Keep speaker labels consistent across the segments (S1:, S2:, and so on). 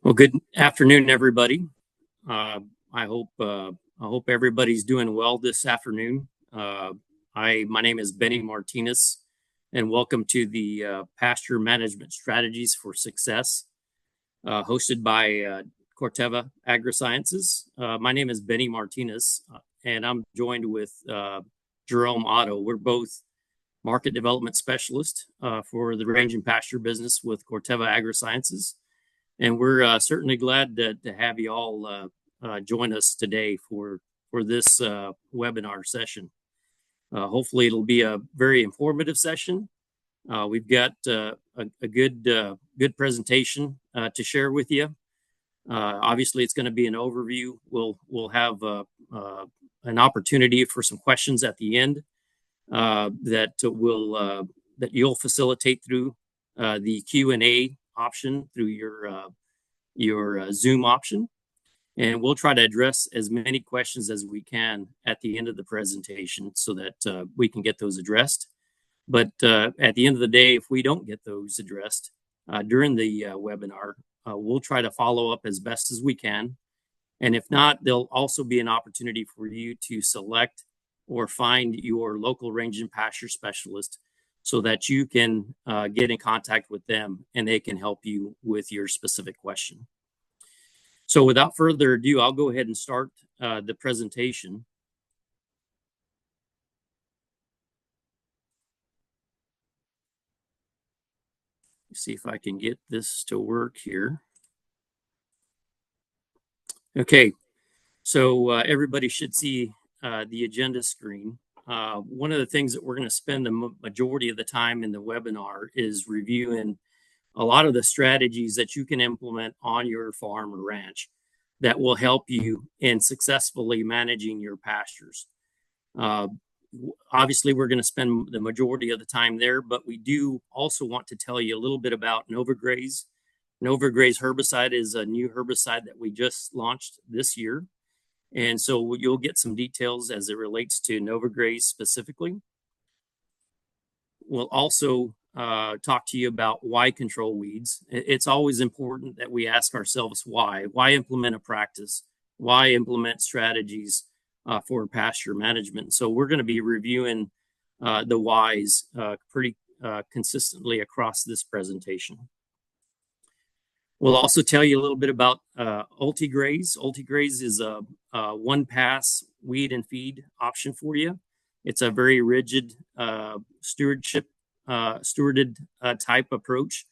S1: Well, good afternoon, everybody. Uh, I hope everybody's doing well this afternoon. My name is Benny Martinez, and welcome to the Pasture Management Strategies for Success, hosted by Corteva Agrisciences. My name is Benny Martinez, and I'm joined with Jerome Otto. We're both market development specialists for the range and pasture business with Corteva Agrisciences. And we're certainly glad to have you all join us today for this webinar session. Hopefully, it'll be a very informative session. We've got a good presentation to share with you. Obviously, it's going to be an overview. We'll have an opportunity for some questions at the end that you'll facilitate through the Q&A option through your Zoom option, and we'll try to address as many questions as we can at the end of the presentation so that we can get those addressed. But at the end of the day, if we don't get those addressed during the webinar, we'll try to follow up as best as we can. And if not, there'll also be an opportunity for you to select or find your local range and pasture specialist so that you can get in contact with them and they can help you with your specific question. So without further ado, I'll go ahead and start the presentation. Let's see if I can get this to work here. Okay, so everybody should see the agenda screen. One of the things that we're going to spend the majority of the time in the webinar is reviewing a lot of the strategies that you can implement on your farm or ranch that will help you in successfully managing your pastures. Obviously, we're going to spend the majority of the time there, but we do also want to tell you a little bit about NovaGraze. NovaGraze herbicide is a new herbicide that we just launched this year. And so you'll get some details as it relates to NovaGraze specifically. We'll also talk to you about why control weeds. It's always important that we ask ourselves why. Why implement a practice? Why implement strategies for pasture management? So we're going to be reviewing the whys pretty consistently across this presentation. We'll also tell you a little bit about UltiGraze. UltiGraze is a one-pass weed and feed option for you. It's a very rigid stewarded type approach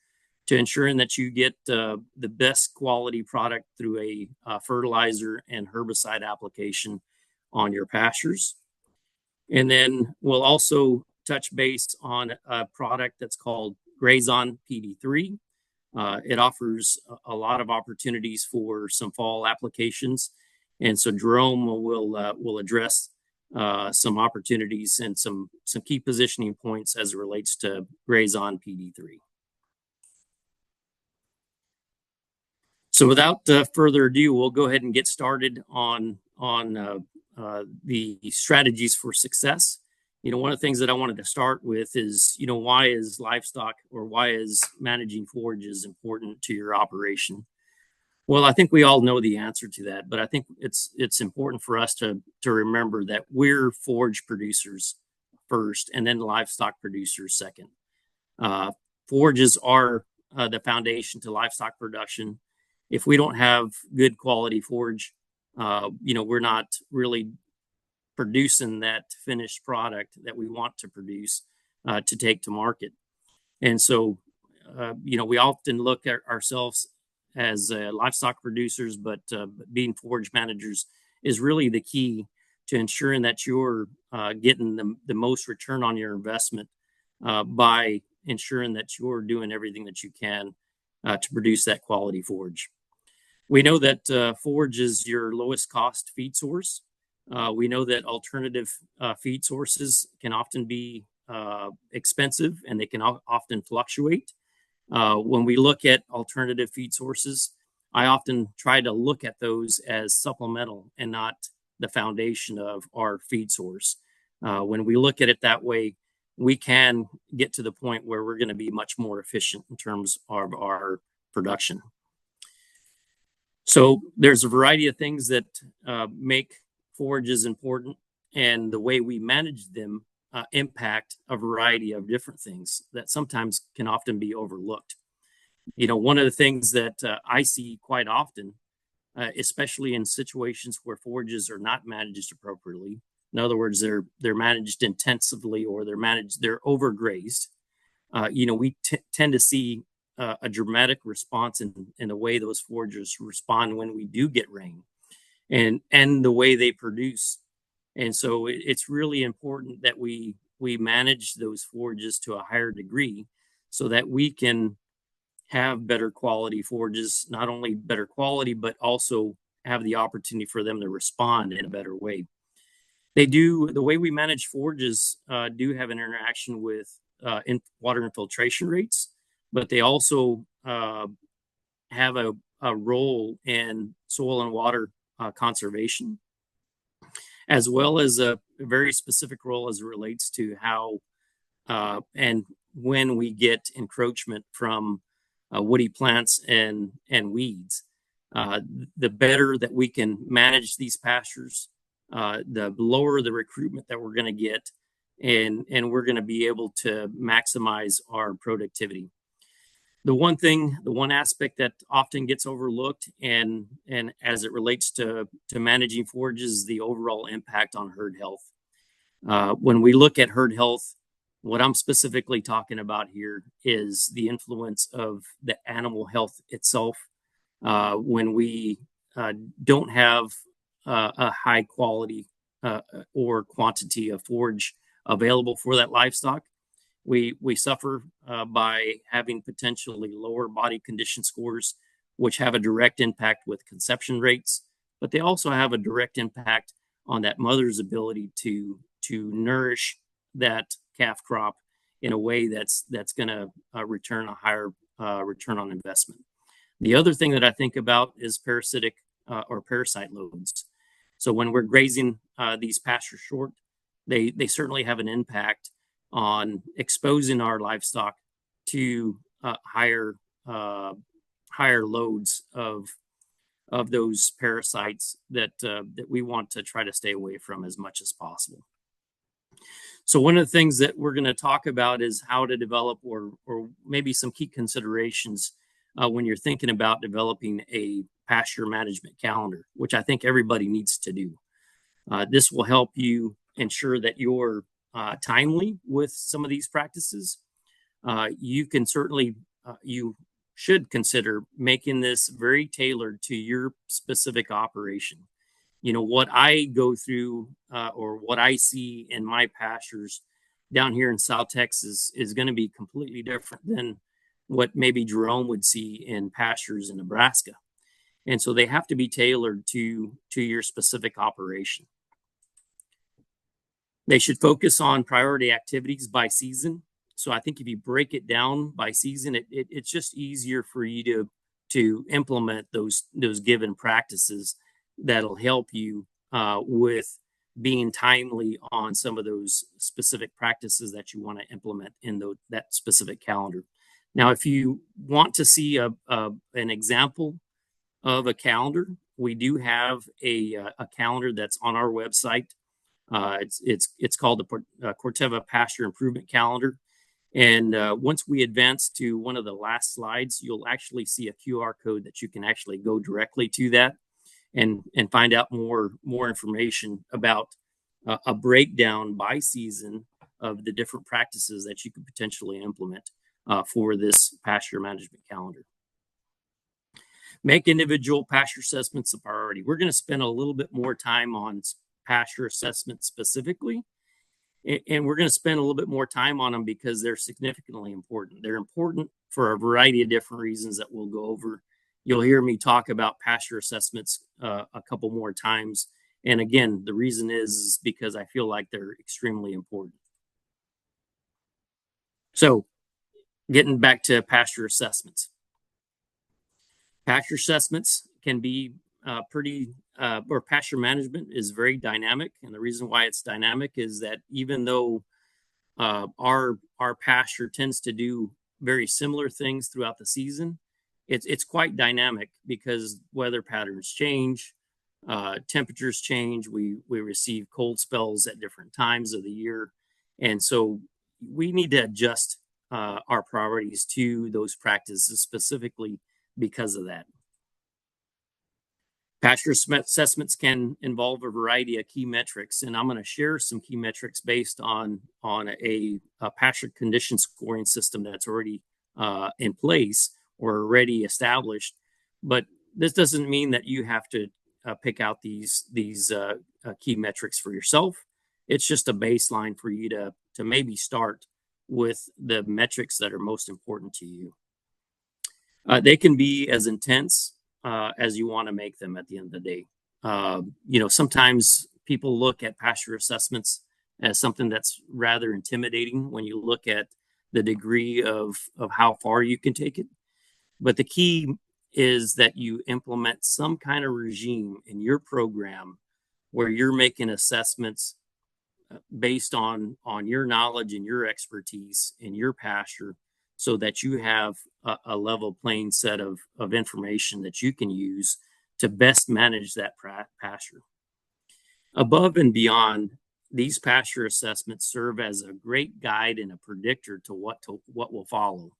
S1: to ensuring that you get the best quality product through a fertilizer and herbicide application on your pastures. And then we'll also touch base on a product that's called Grazon PD3. It offers a lot of opportunities for some fall applications. And so Jerome will address some opportunities and some key positioning points as it relates to Grazon PD3. So without further ado, we'll go ahead and get started on the strategies for success. One of the things that I wanted to start with is, why is livestock or why is managing forages important to your operation? Well, I think we all know the answer to that, but I think it's important for us to remember that we're forage producers first and then livestock producers second. Forages are the foundation to livestock production. If we don't have good quality forage, we're not really producing that finished product that we want to produce to take to market. And so, we often look at ourselves as livestock producers, but being forage managers is really the key to ensuring that you're getting the most return on your investment by ensuring that you're doing everything that you can to produce that quality forage. We know that forage is your lowest cost feed source. We know that alternative feed sources can often be expensive and they can often fluctuate. When we look at alternative feed sources, I often try to look at those as supplemental and not the foundation of our feed source. When we look at it that way, we can get to the point where we're going to be much more efficient in terms of our production. So there's a variety of things that make forages important, and the way we manage them impact a variety of different things that sometimes can often be overlooked. One of the things that I see quite often, especially in situations where forages are not managed appropriately. In other words, they're managed intensively, or they're overgrazed. We tend to see a dramatic response in the way those foragers respond when we do get rain, and the way they produce. And so it's really important that we manage those forages to a higher degree, so that we can have better quality forages, not only better quality, but also have the opportunity for them to respond in a better way. The way we manage forages do have an interaction with water infiltration rates, but they also have a role in soil and water conservation, as well as a very specific role as it relates to how and when we get encroachment from woody plants and weeds. The better that we can manage these pastures, the lower the recruitment that we're going to get, and we're going to be able to maximize our productivity. The one aspect that often gets overlooked, and as it relates to managing forages, is the overall impact on herd health. When we look at herd health, what I'm specifically talking about here is the influence of the animal health itself. When we don't have a high quality or quantity of forage available for that livestock, we suffer by having potentially lower body condition scores, which have a direct impact with conception rates, but they also have a direct impact on that mother's ability to nourish that calf crop in a way that's going to return a higher return on investment. The other thing that I think about is parasitic or parasite loads. So when we're grazing these pastures short, they certainly have an impact on exposing our livestock to higher loads of those parasites that we want to try to stay away from as much as possible. So one of the things that we're going to talk about is how to develop, or maybe some key considerations when you're thinking about developing a pasture management calendar, which I think everybody needs to do. This will help you ensure that you're timely with some of these practices. You should consider making this very tailored to your specific operation. What I go through or what I see in my pastures down here in South Texas is going to be completely different than what maybe Jerome would see in pastures in Nebraska. And so they have to be tailored to your specific operation. They should focus on priority activities by season. So I think if you break it down by season, it's just easier for you to implement those given practices that'll help you with being timely on some of those specific practices that you want to implement in that specific calendar. Now, if you want to see an example of a calendar, we do have a calendar that's on our website. It's called the Corteva Pasture Improvement Calendar. And once we advance to one of the last slides, you'll actually see a QR code that you can actually go directly to that and find out more information about a breakdown by season of the different practices that you could potentially implement for this pasture management calendar. Make individual pasture assessments a priority. We're going to spend a little bit more time on pasture assessments specifically, and we're going to spend a little bit more time on them because they're significantly important. They're important for a variety of different reasons that we'll go over. You'll hear me talk about pasture assessments a couple more times. And again, the reason is because I feel like they're extremely important. So getting back to pasture assessments. Pasture assessments can be or pasture management is very dynamic. And the reason why it's dynamic is that even though our pasture tends to do very similar things throughout the season, it's quite dynamic because weather patterns change, temperatures change. We receive cold spells at different times of the year, and so we need to adjust our priorities to those practices specifically because of that. Pasture assessments can involve a variety of key metrics, and I'm going to share some key metrics based on a pasture condition scoring system that's already in place or already established. But this doesn't mean that you have to pick out these key metrics for yourself. It's just a baseline for you to maybe start with the metrics that are most important to you. They can be as intense as you want to make them at the end of the day. Sometimes people look at pasture assessments as something that's rather intimidating when you look at the degree of how far you can take it. But the key is that you implement some kind of regime in your program where you're making assessments based on your knowledge and your expertise in your pasture, so that you have a level playing set of information that you can use to best manage that pasture. Above and beyond, these pasture assessments serve as a great guide and a predictor to what will follow.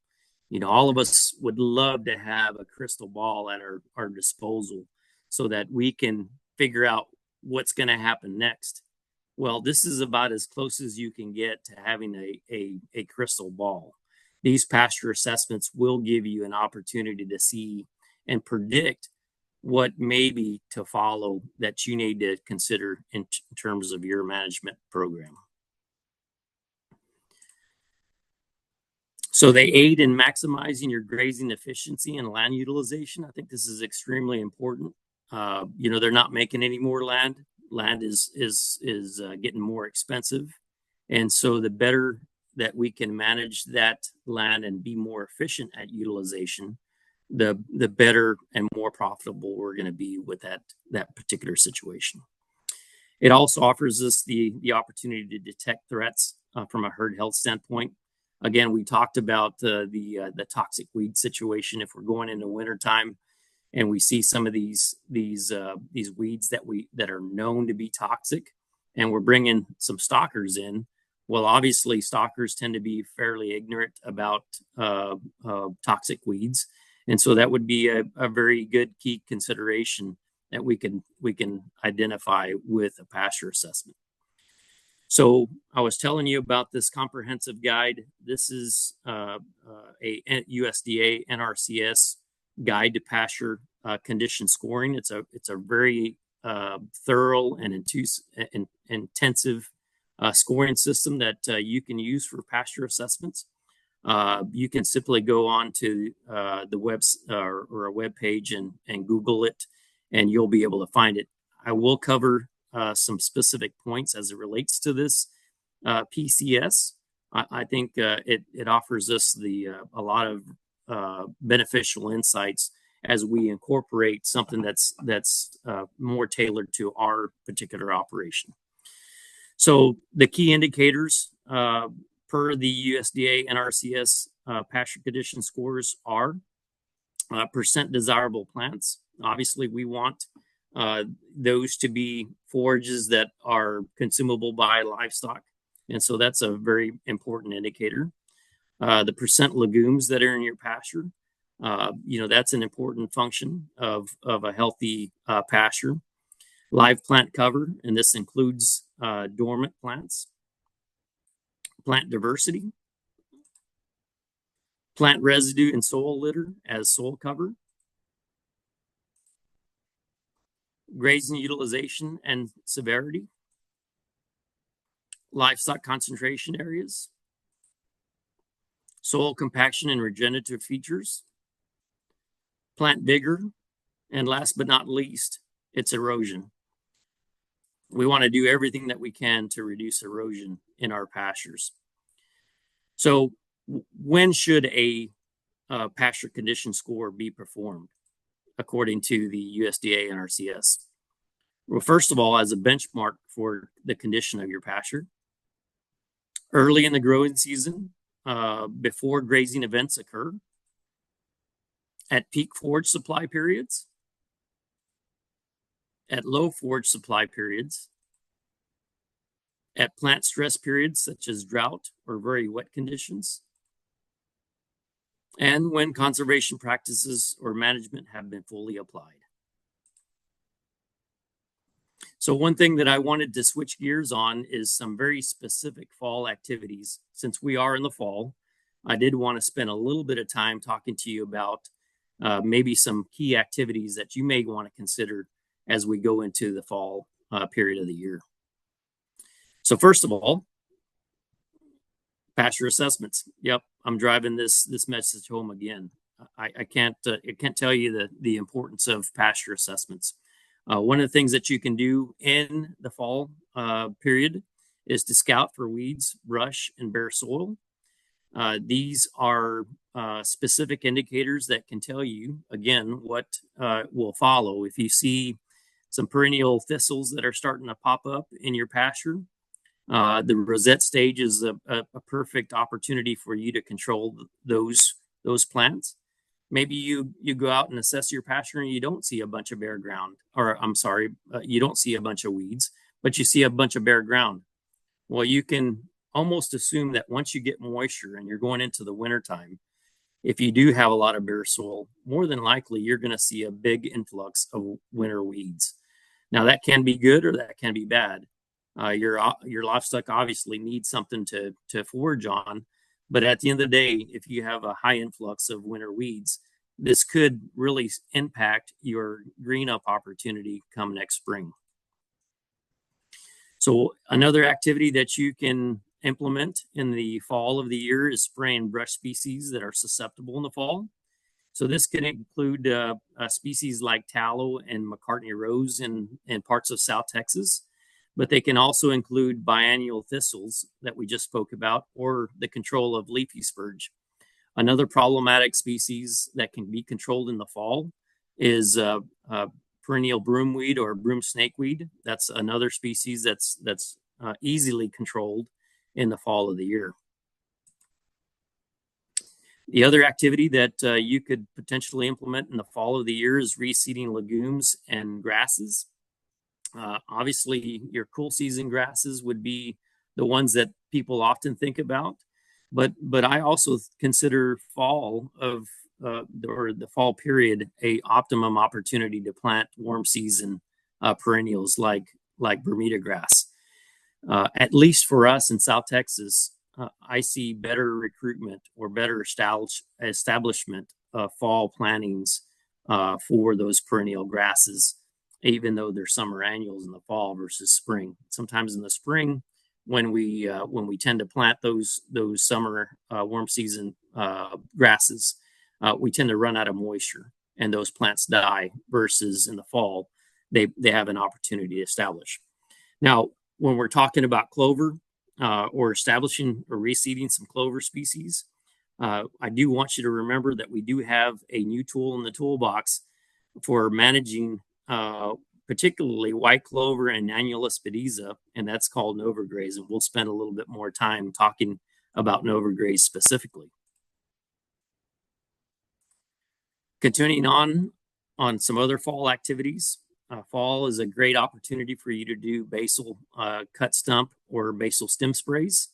S1: All of us would love to have a crystal ball at our disposal so that we can figure out what's going to happen next. Well, this is about as close as you can get to having a crystal ball. These pasture assessments will give you an opportunity to see and predict what may be to follow that you need to consider in terms of your management program. So they aid in maximizing your grazing efficiency and land utilization. I think this is extremely important. They're not making any more land. Land is getting more expensive, and so the better that we can manage that land and be more efficient at utilization, the better and more profitable we're going to be with that particular situation. It also offers us the opportunity to detect threats from a herd health standpoint. Again, we talked about the toxic weed situation. If we're going into wintertime and we see some of these weeds that are known to be toxic, and we're bringing some stockers in, well, obviously stockers tend to be fairly ignorant about toxic weeds, and so that would be a very good key consideration that we can identify with a pasture assessment. So I was telling you about this comprehensive guide. This is a USDA NRCS guide to pasture condition scoring. It's a very thorough and intensive scoring system that you can use for pasture assessments. You can simply go on to the web or a web page and Google it, and you'll be able to find it. I will cover some specific points as it relates to this PCS. I think it offers us a lot of beneficial insights as we incorporate something that's more tailored to our particular operation. So the key indicators per the USDA NRCS pasture condition scores are percent desirable plants. Obviously, we want those to be forages that are consumable by livestock, and so that's a very important indicator. The percent legumes that are in your pasture, that's an important function of a healthy pasture. Live plant cover, and this includes dormant plants. Plant diversity. Plant residue and soil litter as soil cover. Grazing utilization and severity. Livestock concentration areas. Soil compaction and regenerative features. Plant vigor. And last but not least, it's erosion. We want to do everything that we can to reduce erosion in our pastures. So when should a pasture condition score be performed according to the USDA NRCS? Well, first of all, as a benchmark for the condition of your pasture, early in the growing season, before grazing events occur, at peak forage supply periods, at low forage supply periods, at plant stress periods such as drought or very wet conditions, and when conservation practices or management have been fully applied. So one thing that I wanted to switch gears on is some very specific fall activities. Since we are in the fall, I did want to spend a little bit of time talking to you about maybe some key activities that you may want to consider as we go into the fall period of the year. So first of all, pasture assessments. Yep, I'm driving this message home again. I can't tell you the importance of pasture assessments. One of the things that you can do in the fall period is to scout for weeds, brush, and bare soil. These are specific indicators that can tell you, again, what will follow. If you see some perennial thistles that are starting to pop up in your pasture, the rosette stage is a perfect opportunity for you to control those plants. Maybe you go out and assess your pasture and you don't see a bunch of bare ground, or I'm sorry, you don't see a bunch of weeds, but you see a bunch of bare ground. Well, you can almost assume that once you get moisture and you're going into the wintertime, if you do have a lot of bare soil, more than likely you're going to see a big influx of winter weeds. Now that can be good or that can be bad. Your livestock obviously needs something to forage on, but at the end of the day, if you have a high influx of winter weeds, this could really impact your green up opportunity come next spring. So another activity that you can implement in the fall of the year is spraying brush species that are susceptible in the fall. So this can include species like tallow and McCartney rose in parts of South Texas, but they can also include biennial thistles that we just spoke about, or the control of leafy spurge. Another problematic species that can be controlled in the fall is perennial broomweed or broom snakeweed. That's another species that's easily controlled in the fall of the year. The other activity that you could potentially implement in the fall of the year is reseeding legumes and grasses. Obviously, your cool season grasses would be the ones that people often think about, but I also consider fall of or the fall period a optimum opportunity to plant warm season perennials like Bermuda grass. At least for us in South Texas, I see better recruitment or better establishment of fall plantings for those perennial grasses, even though they're summer annuals in the fall versus spring. Sometimes in the spring, when we tend to plant those summer warm season grasses, we tend to run out of moisture and those plants die. Versus in the fall, they have an opportunity to establish. Now, when we're talking about clover or establishing or reseeding some clover species, I do want you to remember that we do have a new tool in the toolbox for managing particularly white clover and Annula spediza, and that's called Novagraze. And we'll spend a little bit more time talking about Novagraze specifically. Continuing on some other fall activities. Fall is a great opportunity for you to do basal cut stump or basal stem sprays.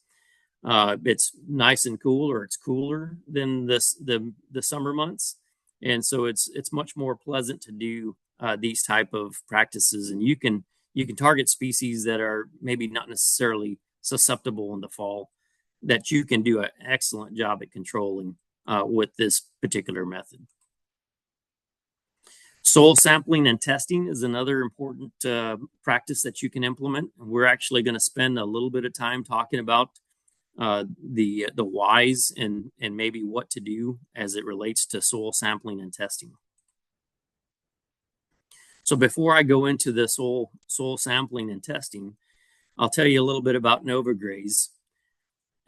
S1: It's nice and cool, or it's cooler than the summer months, and so it's much more pleasant to do these type of practices. And you can target species that are maybe not necessarily susceptible in the fall, that you can do an excellent job at controlling with this particular method. Soil sampling and testing is another important practice that you can implement. We're actually going to spend a little bit of time talking about the whys and maybe what to do as it relates to soil sampling and testing. So before I go into the soil sampling and testing, I'll tell you a little bit about Novagraze.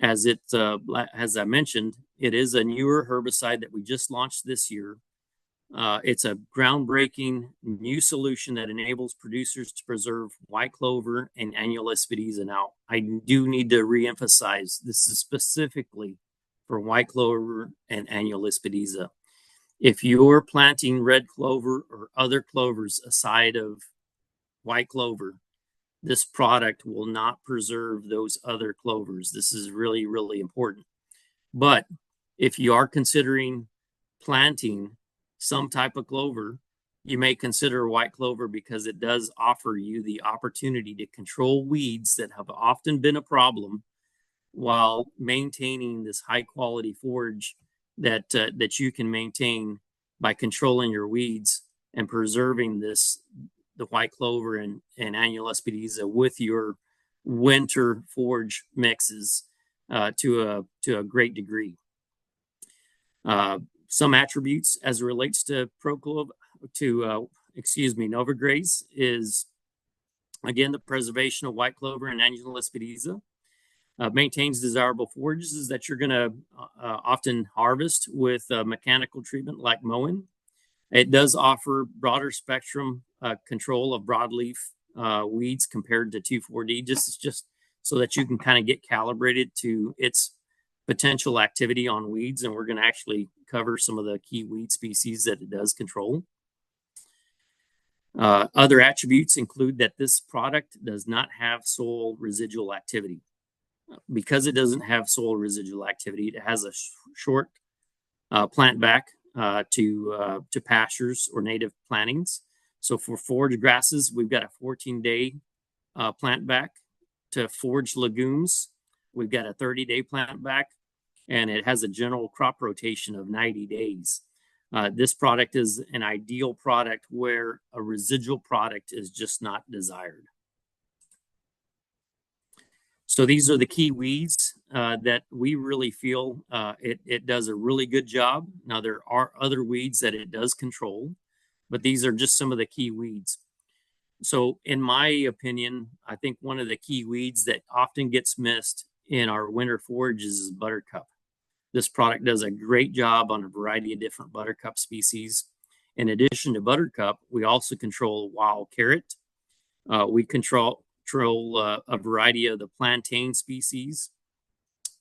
S1: As I mentioned, it is a newer herbicide that we just launched this year. It's a groundbreaking new solution that enables producers to preserve white clover and Annula spediza. Now, I do need to reemphasize this is specifically for white clover and Annula spediza. If you're planting red clover or other clovers aside of white clover, this product will not preserve those other clovers. This is really, really important. But if you are considering planting some type of clover, you may consider white clover because it does offer you the opportunity to control weeds that have often been a problem while maintaining this high quality forage that you can maintain by controlling your weeds and preserving the white clover and annual aspidisa with your winter forage mixes to a great degree. Some attributes as it relates to Nova Graze is, again, the preservation of white clover and annual aspidisa. Maintains desirable forages that you're going to often harvest with mechanical treatment like mowing. It does offer broader spectrum control of broadleaf weeds compared to 2,4-D, just so that you can kind of get calibrated to its potential activity on weeds. And we're going to actually cover some of the key weed species that it does control. Other attributes include that this product does not have soil residual activity. Because it doesn't have soil residual activity, it has a short plant back to pastures or native plantings. So for forage grasses, we've got a 14-day plant back. To forage legumes, we've got a 30-day plant back, and it has a general crop rotation of 90 days. This product is an ideal product where a residual product is just not desired. So these are the key weeds that we really feel it does a really good job. Now, there are other weeds that it does control, but these are just some of the key weeds. So in my opinion, I think one of the key weeds that often gets missed in our winter forages is buttercup. This product does a great job on a variety of different buttercup species. In addition to buttercup, we also control wild carrot. We control a variety of the plantain species.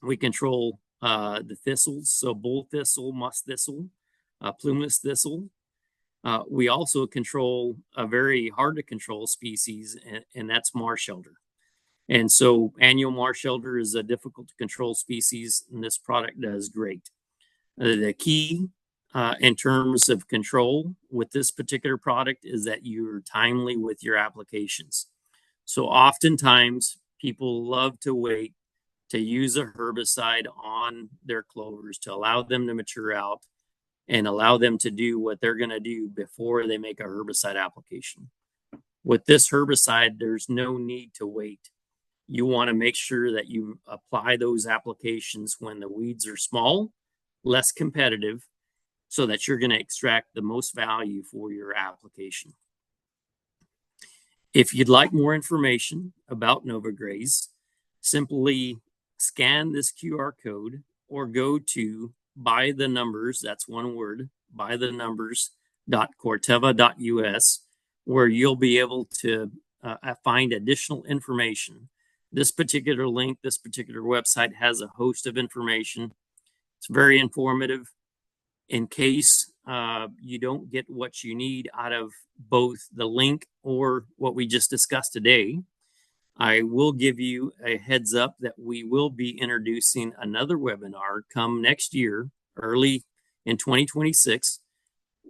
S1: We control the thistles, so bull thistle, musk thistle, plumeless thistle. We also control a very hard to control species, and that's marsh elder. And so annual marsh elder is a difficult to control species, and this product does great. The key in terms of control with this particular product is that you're timely with your applications. So oftentimes people love to wait to use a herbicide on their clovers to allow them to mature out and allow them to do what they're going to do before they make a herbicide application. With this herbicide, there's no need to wait. You want to make sure that you apply those applications when the weeds are small, less competitive, so that you're going to extract the most value for your application. If you'd like more information about Nova Graze, simply scan this QR code or go to by the numbers, that's one word, by the numbers.corteva.us, where you'll be able to find additional information. This particular link, this particular website has a host of information. It's very informative. In case you don't get what you need out of both the link or what we just discussed today, I will give you a heads up that we will be introducing another webinar come next year, early in 2026,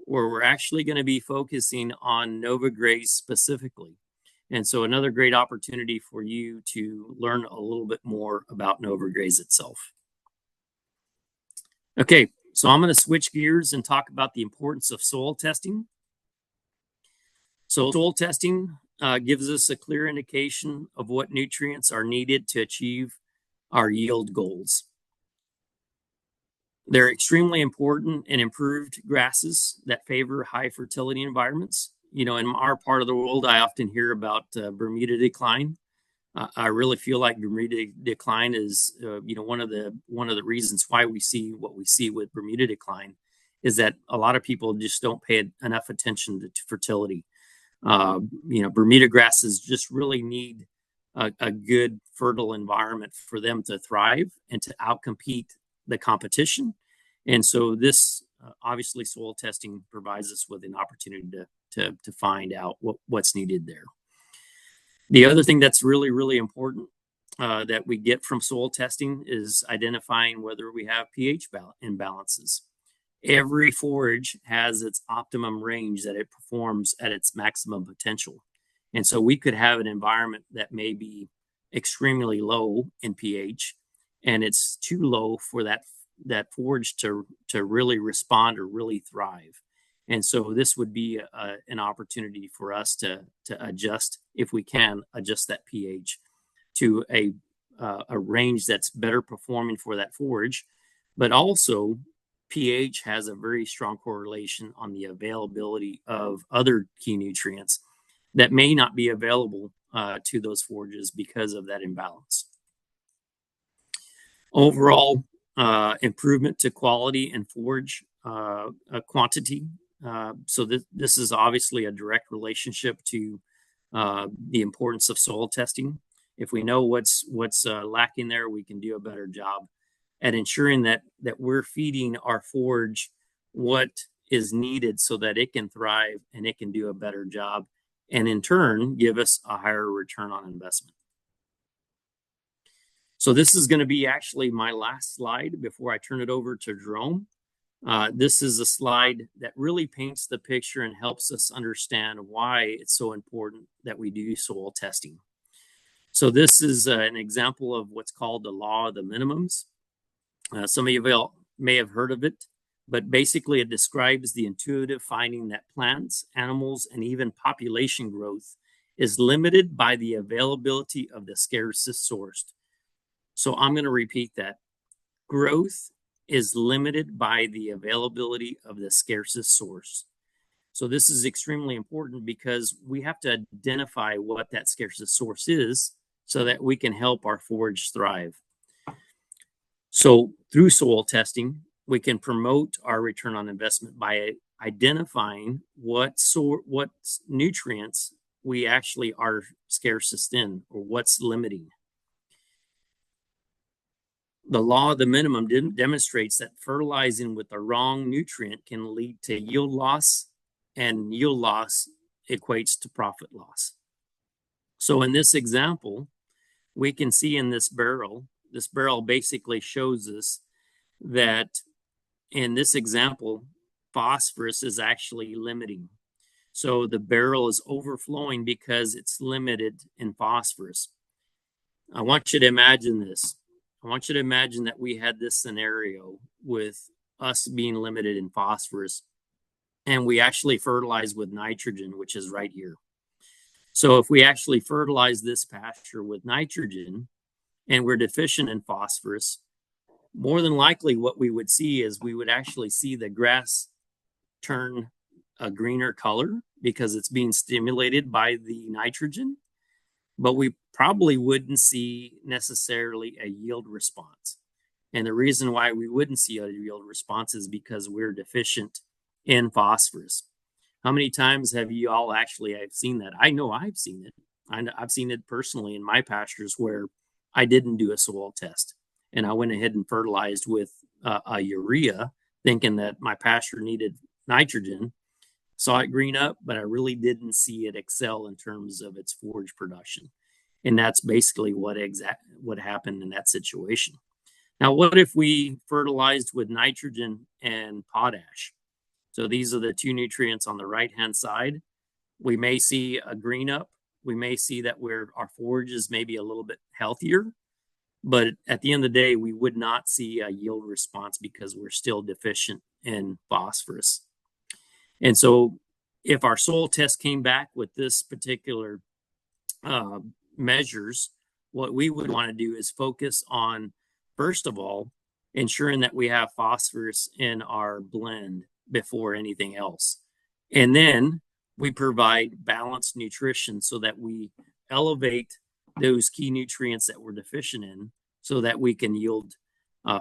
S1: where we're actually going to be focusing on Nova Graze specifically. And so another great opportunity for you to learn a little bit more about Nova Graze itself. Okay, so I'm going to switch gears and talk about the importance of soil testing. So soil testing gives us a clear indication of what nutrients are needed to achieve our yield goals. They're extremely important in improved grasses that favor high fertility environments. You know, in our part of the world, I often hear about Bermuda decline. I really feel like Bermuda decline is, one of the reasons why we see what we see with Bermuda decline is that a lot of people just don't pay enough attention to fertility. Bermuda grasses just really need a good fertile environment for them to thrive and to outcompete the competition. And so this obviously soil testing provides us with an opportunity to find out what's needed there. The other thing that's really, really important that we get from soil testing is identifying whether we have pH imbalances. Every forage has its optimum range that it performs at its maximum potential. And so we could have an environment that may be extremely low in pH, and it's too low for that forage to really respond or really thrive. And so this would be an opportunity for us to adjust, if we can, adjust that pH to a range that's better performing for that forage. But also, pH has a very strong correlation on the availability of other key nutrients that may not be available to those forages because of that imbalance. Overall, improvement to quality and forage quantity. So this is obviously a direct relationship to the importance of soil testing. If we know what's lacking there, we can do a better job at ensuring that we're feeding our forage what is needed so that it can thrive and it can do a better job, and in turn give us a higher return on investment. So this is going to be actually my last slide before I turn it over to Jerome. This is a slide that really paints the picture and helps us understand why it's so important that we do soil testing. So this is an example of what's called the law of the minimums. Some of you may have heard of it, but basically it describes the intuitive finding that plants, animals, and even population growth is limited by the availability of the scarcest source. So I'm going to repeat that. Growth is limited by the availability of the scarcest source. So this is extremely important because we have to identify what that scarcest source is so that we can help our forage thrive. So through soil testing, we can promote our return on investment by identifying what nutrients we actually are scarcest in, or what's limiting. The law of the minimum demonstrates that fertilizing with the wrong nutrient can lead to yield loss, and yield loss equates to profit loss. So in this example, we can see in this barrel basically shows us that in this example, phosphorus is actually limiting. So the barrel is overflowing because it's limited in phosphorus. I want you to imagine this. I want you to imagine that we had this scenario with us being limited in phosphorus, and we actually fertilize with nitrogen, which is right here. So if we actually fertilize this pasture with nitrogen and we're deficient in phosphorus, more than likely what we would see is we would actually see the grass turn a greener color because it's being stimulated by the nitrogen, but we probably wouldn't see necessarily a yield response. And the reason why we wouldn't see a yield response is because we're deficient in phosphorus. How many times have you all actually have seen that? I know I've seen it. I've seen it personally in my pastures where I didn't do a soil test, and I went ahead and fertilized with a urea, thinking that my pasture needed nitrogen. Saw it green up, but I really didn't see it excel in terms of its forage production. And that's basically what happened in that situation. Now, what if we fertilized with nitrogen and potash? So these are the two nutrients on the right-hand side. We may see a green up. We may see that our forage is maybe a little bit healthier, but at the end of the day, we would not see a yield response because we're still deficient in phosphorus. And so if our soil test came back with this particular measures, what we would want to do is focus on, first of all, ensuring that we have phosphorus in our blend before anything else. And then we provide balanced nutrition so that we elevate those key nutrients that we're deficient in so that we can yield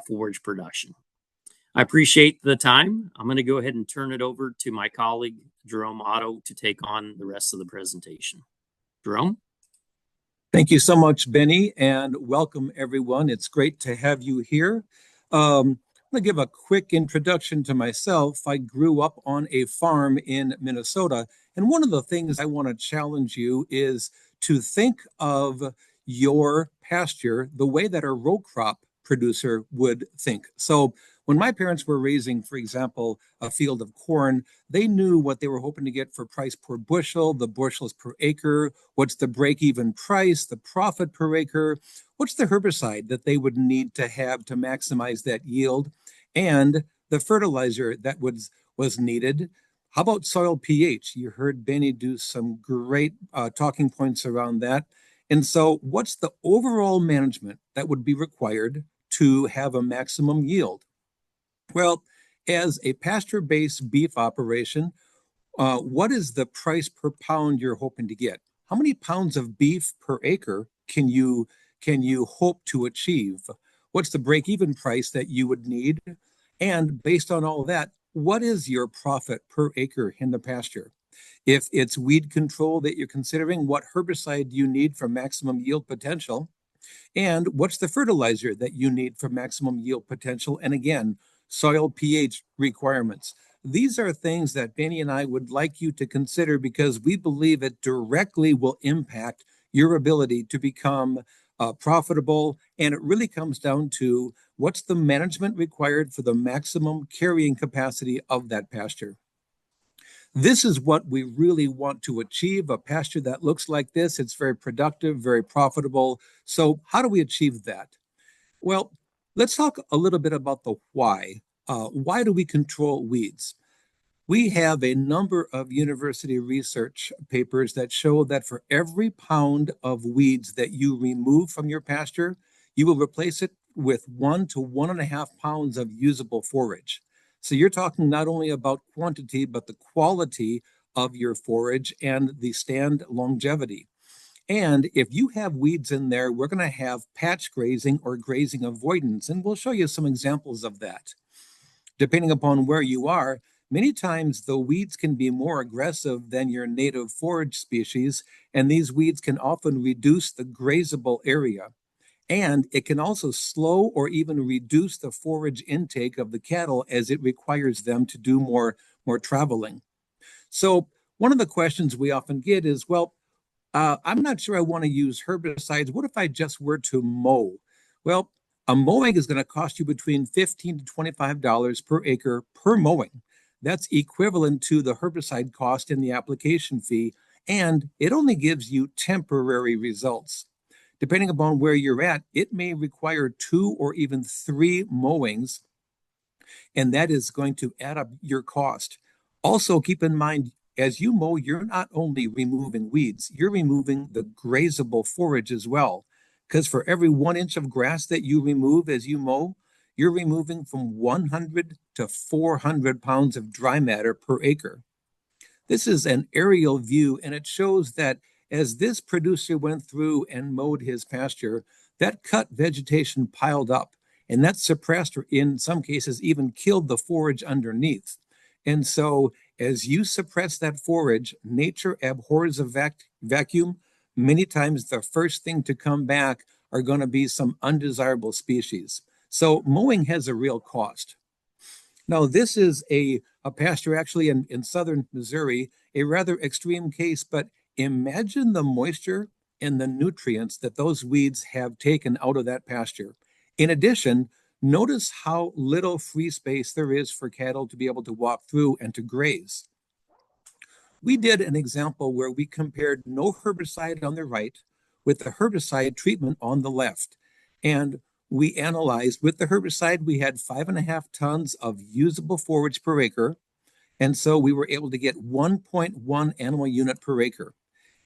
S1: forage production. I appreciate the time. I'm going to go ahead and turn it over to my colleague, Jerome Otto, to take on the rest of the presentation. Jerome?
S2: Thank you so much, Benny, and welcome everyone. It's great to have you here. I'm going to give a quick introduction to myself. I grew up on a farm in Minnesota, and one of the things I want to challenge you is to think of your pasture the way that a row crop producer would think. So, when my parents were raising, for example, a field of corn, they knew what they were hoping to get for price per bushel, the bushels per acre, what's the break even price, the profit per acre, what's the herbicide that they would need to have to maximize that yield, and the fertilizer that was needed. How about soil pH? You heard Benny do some great talking points around that. And so, what's the overall management that would be required to have a maximum yield? Well, as a pasture-based beef operation, what is the price per pound you're hoping to get? How many pounds of beef per acre can you hope to achieve? What's the break-even price that you would need? And based on all that, what is your profit per acre in the pasture? If it's weed control that you're considering, what herbicide do you need for maximum yield potential? And what's the fertilizer that you need for maximum yield potential? And again, soil pH requirements. These are things that Benny and I would like you to consider because we believe it directly will impact your ability to become profitable. And it really comes down to what's the management required for the maximum carrying capacity of that pasture. This is what we really want to achieve, a pasture that looks like this. It's very productive, very profitable. So how do we achieve that? Well, let's talk a little bit about the why. Why do we control weeds? We have a number of university research papers that show that for every pound of weeds that you remove from your pasture, you will replace it with 1 to 1.5 pounds of usable forage. So you're talking not only about quantity, but the quality of your forage and the stand longevity. And if you have weeds in there, we're going to have patch grazing or grazing avoidance. And we'll show you some examples of that. Depending upon where you are, many times the weeds can be more aggressive than your native forage species, and these weeds can often reduce the grazable area. And it can also slow or even reduce the forage intake of the cattle as it requires them to do more traveling. So one of the questions we often get is, well, I'm not sure I want to use herbicides. What if I just were to mow? Well, a mowing is going to cost you between $15 to $25 per acre per mowing. That's equivalent to the herbicide cost in the application fee, and it only gives you temporary results. Depending upon where you're at, it may require 2 or even 3 mowings, and that is going to add up your cost. Also, keep in mind, as you mow, you're not only removing weeds, you're removing the grazable forage as well. Because for every 1 inch of grass that you remove as you mow, you're removing from 100 to 400 pounds of dry matter per acre. This is an aerial view, and it shows that as this producer went through and mowed his pasture, that cut vegetation piled up, and that suppressed or in some cases even killed the forage underneath. And so as you suppress that forage, nature abhors a vacuum. Many times the first thing to come back are going to be some undesirable species. So mowing has a real cost. Now, this is a pasture actually in southern Missouri, a rather extreme case, but imagine the moisture and the nutrients that those weeds have taken out of that pasture. In addition, notice how little free space there is for cattle to be able to walk through and to graze. We did an example where we compared no herbicide on the right with the herbicide treatment on the left. And we analyzed with the herbicide, we had 5.5 tons of usable forage per acre. And so we were able to get 1.1 animal unit per acre.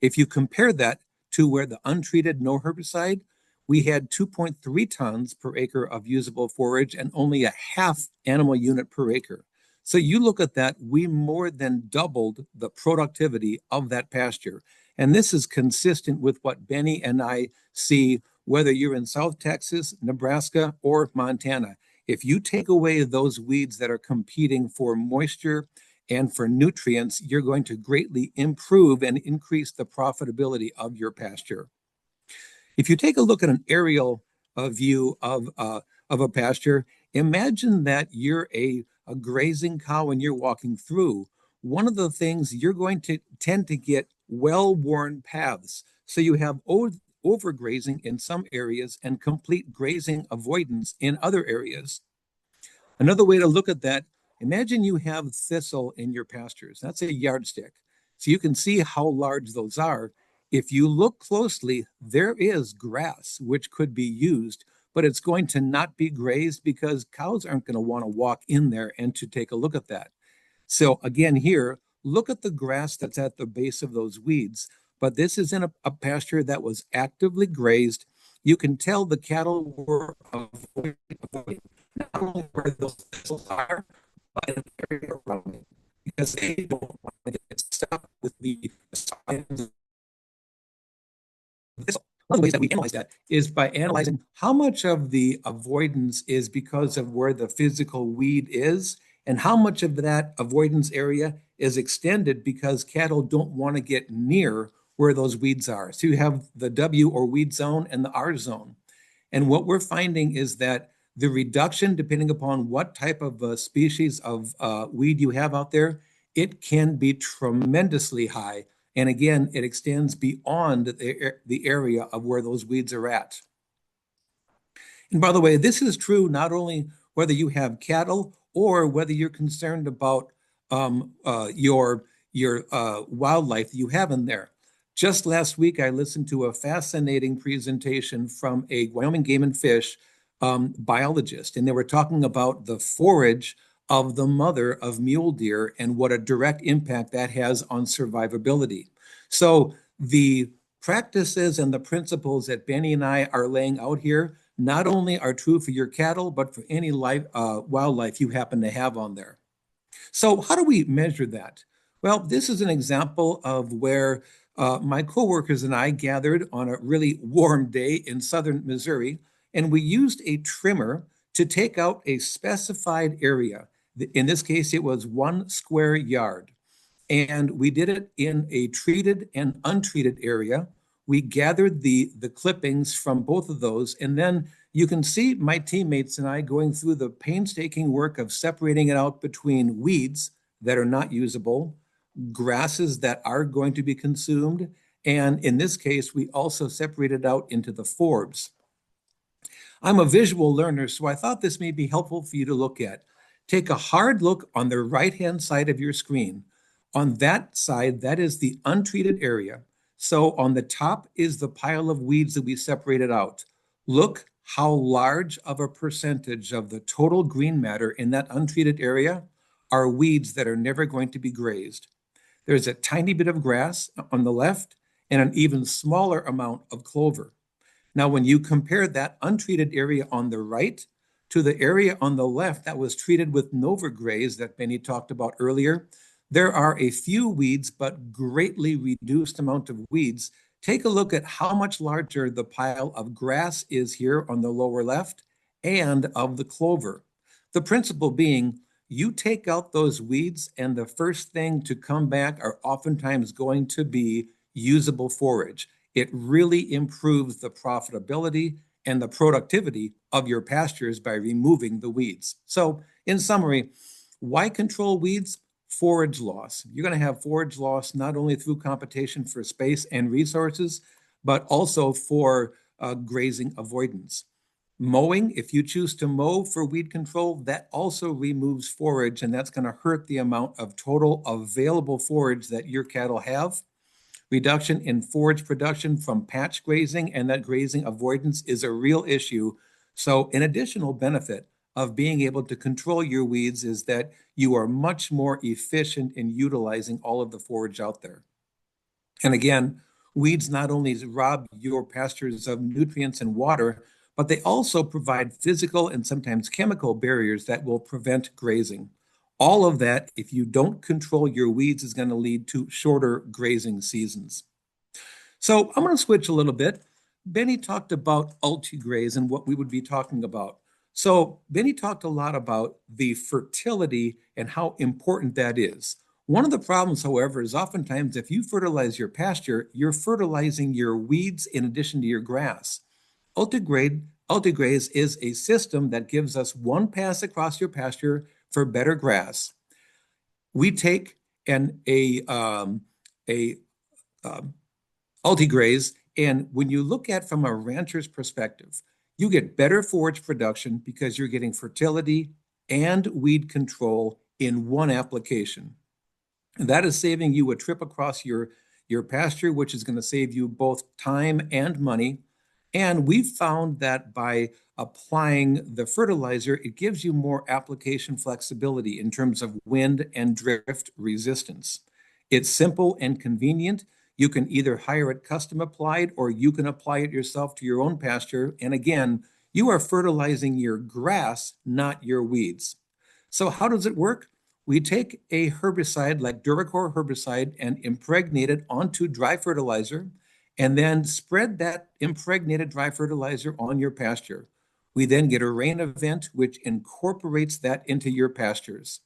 S2: If you compare that to where the untreated no herbicide, we had 2.3 tons per acre of usable forage and only a half animal unit per acre. So you look at that, we more than doubled the productivity of that pasture. And this is consistent with what Benny and I see, whether you're in South Texas, Nebraska, or Montana. If you take away those weeds that are competing for moisture and for nutrients, you're going to greatly improve and increase the profitability of your pasture. If you take a look at an aerial view of a pasture, Imagine that you're a grazing cow and you're walking through. One of the things you're going to tend to get well-worn paths. So you have overgrazing in some areas and complete grazing avoidance in other areas. Another way to look at that, imagine you have thistle in your pastures. That's a yardstick. So you can see how large those are. If you look closely, there is grass which could be used, but it's going to not be grazed because cows aren't going to want to walk in there and to take a look at that. So again, here, look at the grass that's at the base of those weeds. But this is in a pasture that was actively grazed. You can tell the cattle were avoiding not only where those thistles are, but in the area around it, because they don't want to get stuck with the signs. One of the ways that we analyze that is by analyzing how much of the avoidance is because of where the physical weed is, and how much of that avoidance area is extended because cattle don't want to get near where those weeds are. So you have the W or weed zone and the R zone. And what we're finding is that the reduction, depending upon what type of species of weed you have out there, it can be tremendously high. And again, it extends beyond the area of where those weeds are at. And by the way, this is true not only whether you have cattle or whether you're concerned about your wildlife you have in there. Just last week, I listened to a fascinating presentation from a Wyoming Game and Fish biologist, and they were talking about the forage of the mother of mule deer and what a direct impact that has on survivability. So the practices and the principles that Benny and I are laying out here not only are true for your cattle, but for any wildlife you happen to have on there. So how do we measure that? Well, this is an example of where my coworkers and I gathered on a really warm day in southern Missouri, and we used a trimmer to take out a specified area. In this case, it was 1 square yard. And we did it in a treated and untreated area. We gathered the clippings from both of those, and then you can see my teammates and I going through the painstaking work of separating it out between weeds that are not usable, grasses that are going to be consumed, and in this case, we also separated out into the forbs. I'm a visual learner, so I thought this may be helpful for you to look at. Take a hard look on the right-hand side of your screen. On that side, that is the untreated area. So on the top is the pile of weeds that we separated out. Look how large of a percentage of the total green matter in that untreated area are weeds that are never going to be grazed. There's a tiny bit of grass on the left and an even smaller amount of clover. Now, when you compare that untreated area on the right to the area on the left that was treated with NovaGraze that Benny talked about earlier, there are a few weeds, but greatly reduced amount of weeds. Take a look at how much larger the pile of grass is here on the lower left and of the clover. The principle being, you take out those weeds and the first thing to come back are oftentimes going to be usable forage. It really improves the profitability and the productivity of your pastures by removing the weeds. So in summary, why control weeds? Forage loss. You're going to have forage loss not only through competition for space and resources, but also for grazing avoidance. Mowing, if you choose to mow for weed control, that also removes forage, and that's going to hurt the amount of total available forage that your cattle have. Reduction in forage production from patch grazing and that grazing avoidance is a real issue. So an additional benefit of being able to control your weeds is that you are much more efficient in utilizing all of the forage out there. And again, weeds not only rob your pastures of nutrients and water, but they also provide physical and sometimes chemical barriers that will prevent grazing. All of that, if you don't control your weeds, is going to lead to shorter grazing seasons. So I'm going to switch a little bit. Benny talked about UltiGraze and what we would be talking about. So Benny talked a lot about the fertility and how important that is. One of the problems, however, is oftentimes if you fertilize your pasture, you're fertilizing your weeds in addition to your grass. UltiGraze Ultigraze is a system that gives us one pass across your pasture for better grass. We take a Ultigraze, and when you look at from a rancher's perspective, you get better forage production because you're getting fertility and weed control in one application. And that is saving you a trip across your pasture, which is going to save you both time and money. And we've found that by applying the fertilizer, it gives you more application flexibility in terms of wind and drift resistance. It's simple and convenient. You can either hire it custom applied or you can apply it yourself to your own pasture. And again, you are fertilizing your grass, not your weeds. So how does it work? We take a herbicide like Duracor herbicide and impregnate it onto dry fertilizer and then spread that impregnated dry fertilizer on your pasture. We then get a rain event which incorporates that into your pastures.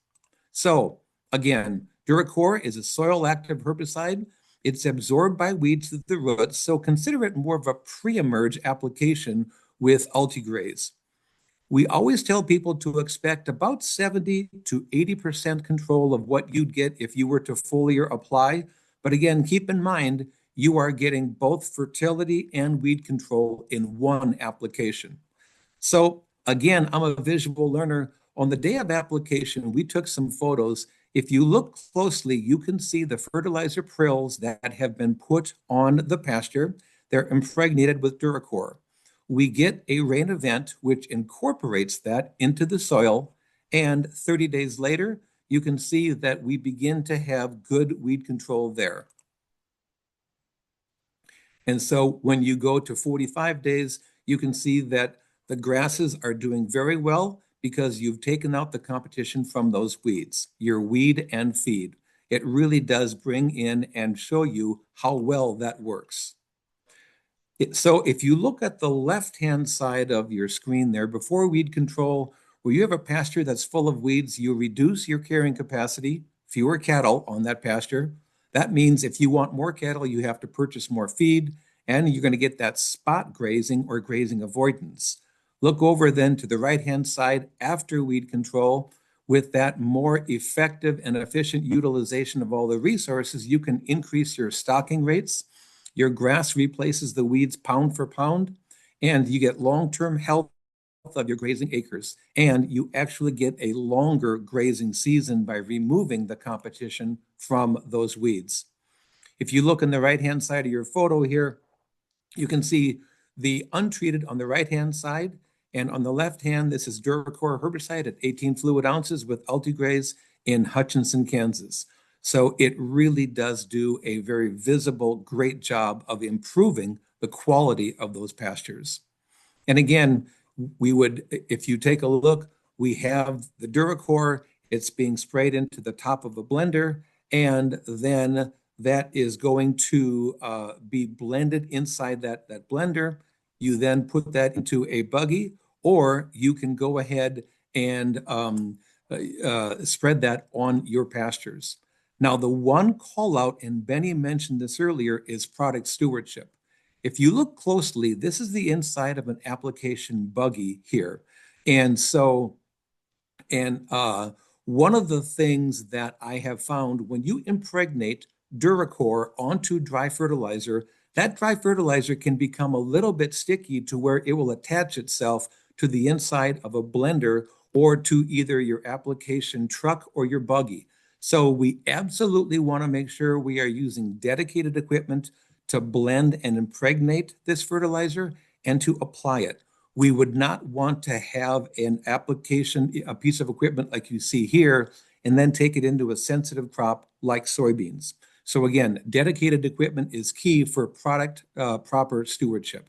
S2: So again, Duracor is a soil active herbicide. It's absorbed by weeds through the roots, so consider it more of a pre-emerge application with Ultigraze. We always tell people to expect about 70 to 80% control of what you'd get if you were to foliar apply. But again, keep in mind, you are getting both fertility and weed control in one application. So again, I'm a visual learner. On the day of application, we took some photos. If you look closely, you can see the fertilizer prills that have been put on the pasture. They're impregnated with Duracor. We get a rain event which incorporates that into the soil, and 30 days later, you can see that we begin to have good weed control there. And so when you go to 45 days, you can see that the grasses are doing very well because you've taken out the competition from those weeds, your weed and feed. It really does bring in and show you how well that works. So if you look at the left-hand side of your screen there, before weed control, where you have a pasture that's full of weeds, you reduce your carrying capacity, fewer cattle on that pasture. That means if you want more cattle, you have to purchase more feed, and you're going to get that spot grazing or grazing avoidance. Look over then to the right-hand side after weed control. With that more effective and efficient utilization of all the resources, you can increase your stocking rates. Your grass replaces the weeds pound for pound, and you get long-term health of your grazing acres, and you actually get a longer grazing season by removing the competition from those weeds. If you look on the right-hand side of your photo here, you can see the untreated on the right-hand side, and on the left hand, this is Duracor herbicide at 18 fluid ounces with Ultigraze in Hutchinson, Kansas. So it really does do a very visible, great job of improving the quality of those pastures. And again, we would, if you take a look, we have the Duracor, it's being sprayed into the top of a blender, and then that is going to be blended inside that blender. You then put that into a buggy, or you can go ahead and spread that on your pastures. Now, the one call out, and Benny mentioned this earlier, is product stewardship. If you look closely, this is the inside of an application buggy here. And so, one of the things that I have found when you impregnate Duracor onto dry fertilizer, that dry fertilizer can become a little bit sticky to where it will attach itself to the inside of a blender or to either your application truck or your buggy. So we absolutely want to make sure we are using dedicated equipment to blend and impregnate this fertilizer and to apply it. We would not want to have an application, a piece of equipment like you see here, and then take it into a sensitive crop like soybeans. So again, dedicated equipment is key for product proper stewardship.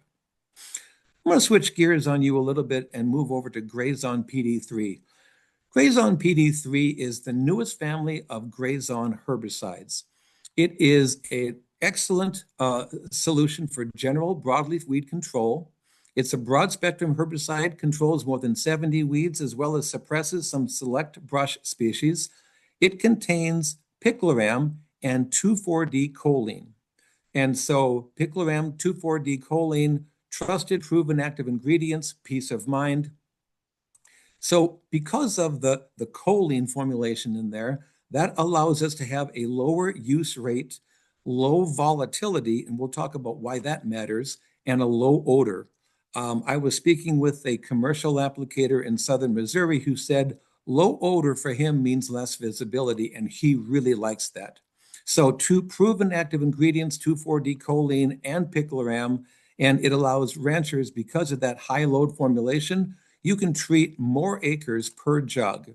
S2: I'm going to switch gears on you a little bit and move over to Grazon PD3. Grazon PD3 is the newest family of Grazon herbicides. It is an excellent solution for general broadleaf weed control. It's a broad spectrum herbicide, controls more than 70 weeds as well as suppresses some select brush species. It contains picloram and 2,4-D choline. And so picloram 2,4-D choline trusted, proven active ingredients, peace of mind. So because of the choline formulation in there, that allows us to have a lower use rate, low volatility, and we'll talk about why that matters, and a low odor. I was speaking with a commercial applicator in Southern Missouri who said low odor for him means less visibility, and he really likes that. So two proven active ingredients, 2,4-D choline and picloram, and it allows ranchers, because of that high load formulation, you can treat more acres per jug,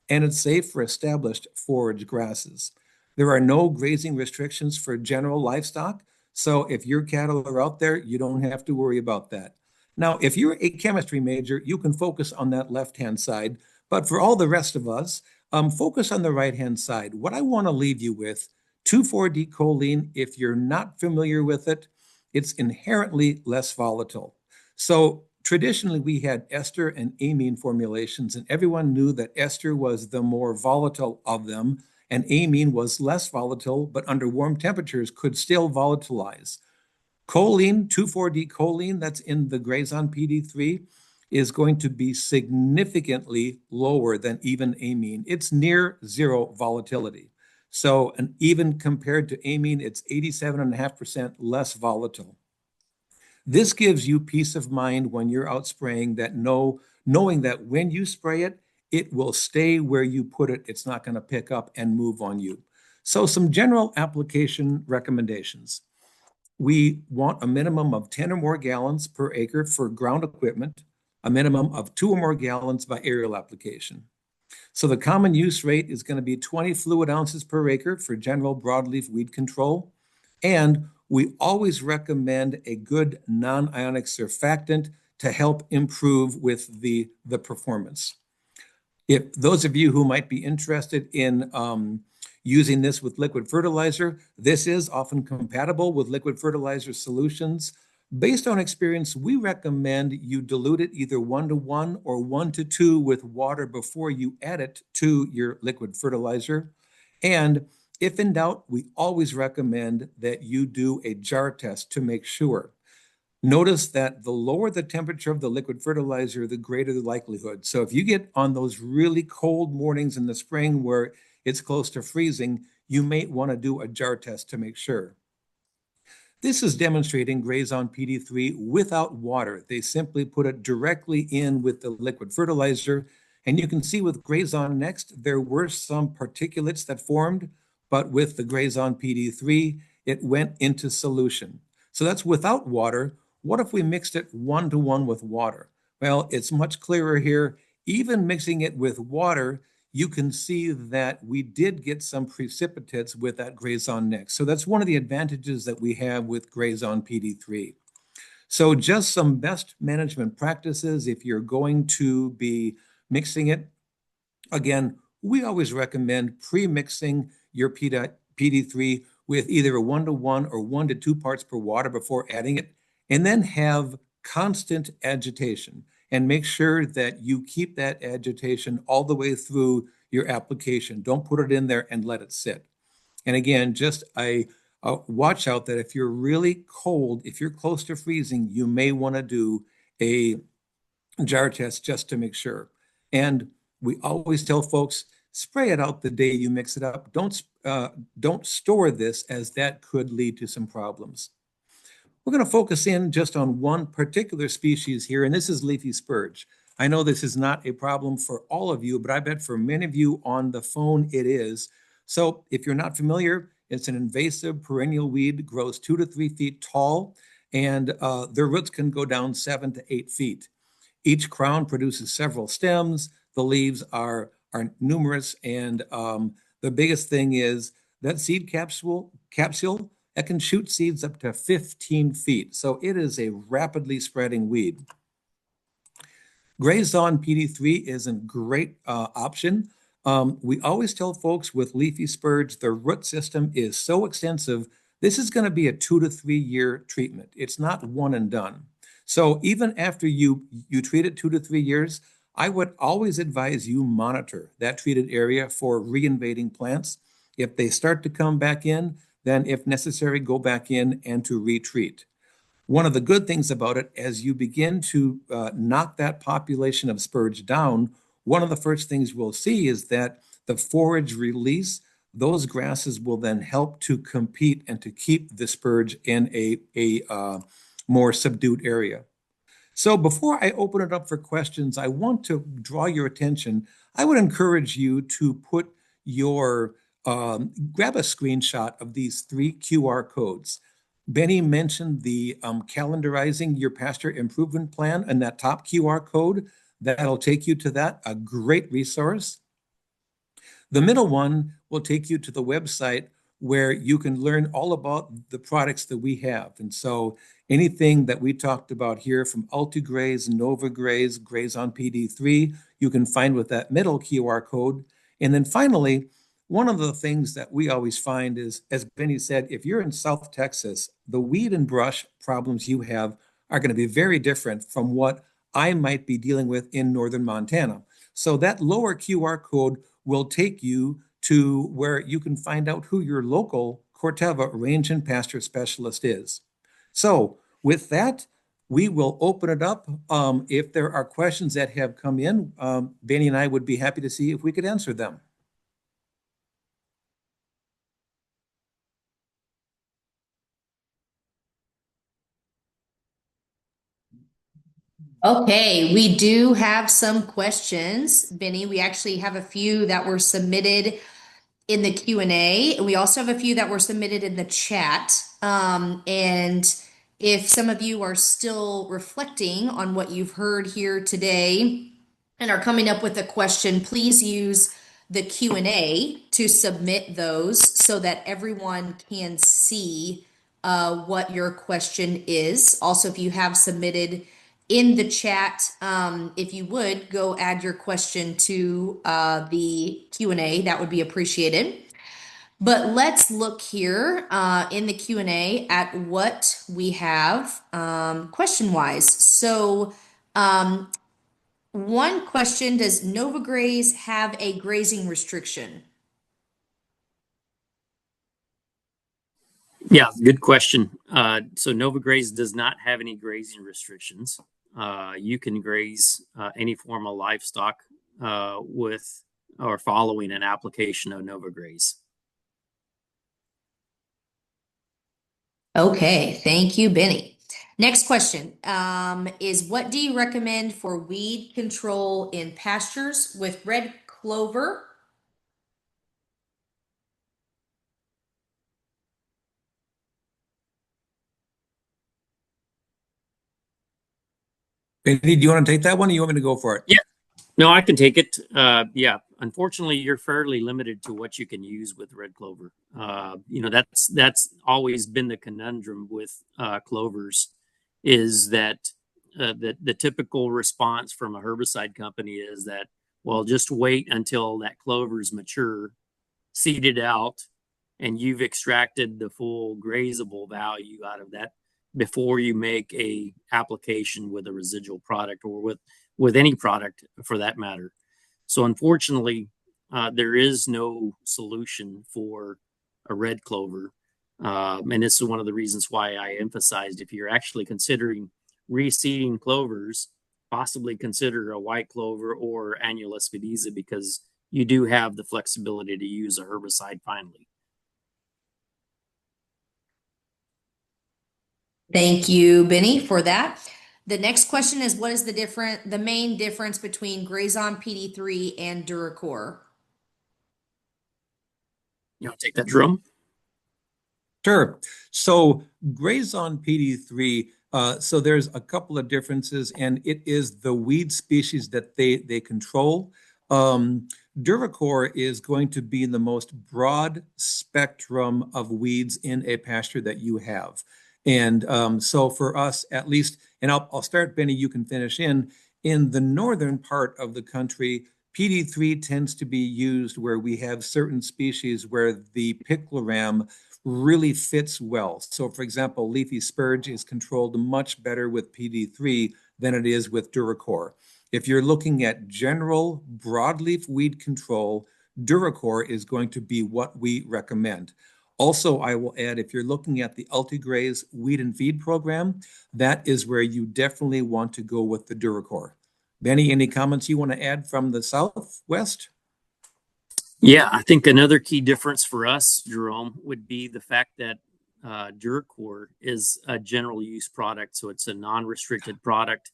S2: and it's safe for established forage grasses. There are no grazing restrictions for general livestock, so if your cattle are out there, you don't have to worry about that. Now, if you're a chemistry major, you can focus on that left-hand side, but for all the rest of us, focus on the right-hand side. What I want to leave you with, 2,4-D choline, if you're not familiar with it, it's inherently less volatile. So traditionally, we had ester and amine formulations, and everyone knew that ester was the more volatile of them, and amine was less volatile, but under warm temperatures could still volatilize. Choline, 2,4-D choline, that's in the Grazon PD3, is going to be significantly lower than even amine. It's near zero volatility. So, and even compared to amine, it's 87.5% less volatile. This gives you peace of mind when you're out spraying, that knowing that when you spray it, it will stay where you put it. It's not going to pick up and move on you. So some general application recommendations. We want a minimum of 10 or more gallons per acre for ground equipment, a minimum of 2 or more gallons by aerial application. So the common use rate is going to be 20 fluid ounces per acre for general broadleaf weed control. And we always recommend a good non-ionic surfactant to help improve with the performance. If those of you who might be interested in using this with liquid fertilizer, this is often compatible with liquid fertilizer solutions. Based on experience, we recommend you dilute it either 1-to-1 or 1-to-2 with water before you add it to your liquid fertilizer. And if in doubt, we always recommend that you do a jar test to make sure. Notice that the lower the temperature of the liquid fertilizer, the greater the likelihood. So if you get on those really cold mornings in the spring where it's close to freezing, you may want to do a jar test to make sure. This is demonstrating Grazon PD3 without water. They simply put it directly in with the liquid fertilizer. And you can see with Grazon Next, there were some particulates that formed, but with the Grazon PD3, it went into solution. So that's without water. What if we mixed it 1-to-1 with water? Well, it's much clearer here. Even mixing it with water, you can see that we did get some precipitates with that Grazon Next. So that's one of the advantages that we have with Grazon PD3. So just some best management practices if you're going to be mixing it. Again, we always recommend pre-mixing your PD3 with either a 1-to-1 or 1-to-2 parts per water before adding it, and then have constant agitation and make sure that you keep that agitation all the way through your application. Don't put it in there and let it sit. And again, just a watch out that if you're really cold, if you're close to freezing, you may want to do a jar test just to make sure. And we always tell folks, spray it out the day you mix it up. Don't store this, as that could lead to some problems. We're going to focus in just on one particular species here, and this is leafy spurge. I know this is not a problem for all of you, but I bet for many of you on the phone it is. So if you're not familiar, it's an invasive perennial weed, grows 2 to 3 feet tall, and their roots can go down 7 to 8 feet. Each crown produces several stems. The leaves are numerous, and the biggest thing is that seed capsule that can shoot seeds up to 15 feet. So it is a rapidly spreading weed. Grazon PD3 is a great option. We always tell folks with leafy spurge, the root system is so extensive, this is going to be a 2 to 3 year treatment. It's not one and done. So even after you treat it 2 to 3 years, I would always advise you monitor that treated area for reinvading plants. If they start to come back in, then if necessary, go back in and to retreat. One of the good things about it, as you begin to knock that population of spurge down, one of the first things we'll see is that the forage release, those grasses will then help to compete and to keep the spurge in a more subdued area. So before I open it up for questions, I want to draw your attention. I would encourage you to put your grab a screenshot of these three QR codes. Benny mentioned the calendarizing your pasture improvement plan and that top QR code. That'll take you to that, a great resource. The middle one will take you to the website where you can learn all about the products that we have. And so anything that we talked about here from UltiGraze, NovaGraze, Grazon PD3, you can find with that middle QR code. And then finally, one of the things that we always find is, as Benny said, if you're in South Texas, the weed and brush problems you have are going to be very different from what I might be dealing with in northern Montana. So that lower QR code will take you to where you can find out who your local Corteva range and pasture specialist is. So with that, we will open it up. If there are questions that have come in, Benny and I would be happy to see if we could answer them.
S3: Okay, we do have some questions, Benny. We actually have a few that were submitted in the Q&A. We also have a few that were submitted in the chat. And if some of you are still reflecting on what you've heard here today and are coming up with a question, please use the Q&A to submit those so that everyone can see what your question is. Also, if you have submitted in the chat, if you would go add your question to the Q&A, that would be appreciated. But let's look here in the Q&A at what we have question-wise. So one question, does NovaGraze have a grazing restriction?
S1: Yeah, good question. So NovaGraze does not have any grazing restrictions. You can graze any form of livestock with or following an application of NovaGraze.
S3: Okay, thank you, Benny. Next question is what do you recommend for weed control in pastures with red clover?
S2: Benny, do you want to take that one or you want me to go for it?
S1: Yeah. No, I can take it. Yeah, unfortunately, you're fairly limited to what you can use with red clover. That's always been the conundrum with clovers, is that the typical response from a herbicide company is that, well, just wait until that clover is mature, seed it out, and you've extracted the full grazable value out of that before you make a application with a residual product or with any product for that matter. So unfortunately, there is no solution for a red clover. And this is one of the reasons why I emphasized if you're actually considering reseeding clovers, possibly consider a white clover or Annual Aspidisa, because you do have the flexibility to use a herbicide finally.
S3: Thank you, Benny, for that. The next question is what is the main difference between Grazon PD3 and Duracore?
S1: You want to take that, Jerome?
S2: Sure. So Grazon PD3, so there's a couple of differences, and it is the weed species that they control. Duracore is going to be the most broad spectrum of weeds in a pasture that you have. And so for us, at least, and I'll start, Benny, you can finish in the northern part of the country, PD3 tends to be used where we have certain species where the picloram really fits well. So for example, leafy spurge is controlled much better with PD3 than it is with Duracore. If you're looking at general broadleaf weed control, Duracore is going to be what we recommend. Also, I will add, if you're looking at the Ultigraze Weed and Feed program, that is where you definitely want to go with the Duracor. Benny, any comments you want to add from the Southwest?
S1: Yeah, I think another key difference for us, Jerome, would be the fact that Duracor is a general use product, so it's a non-restricted product.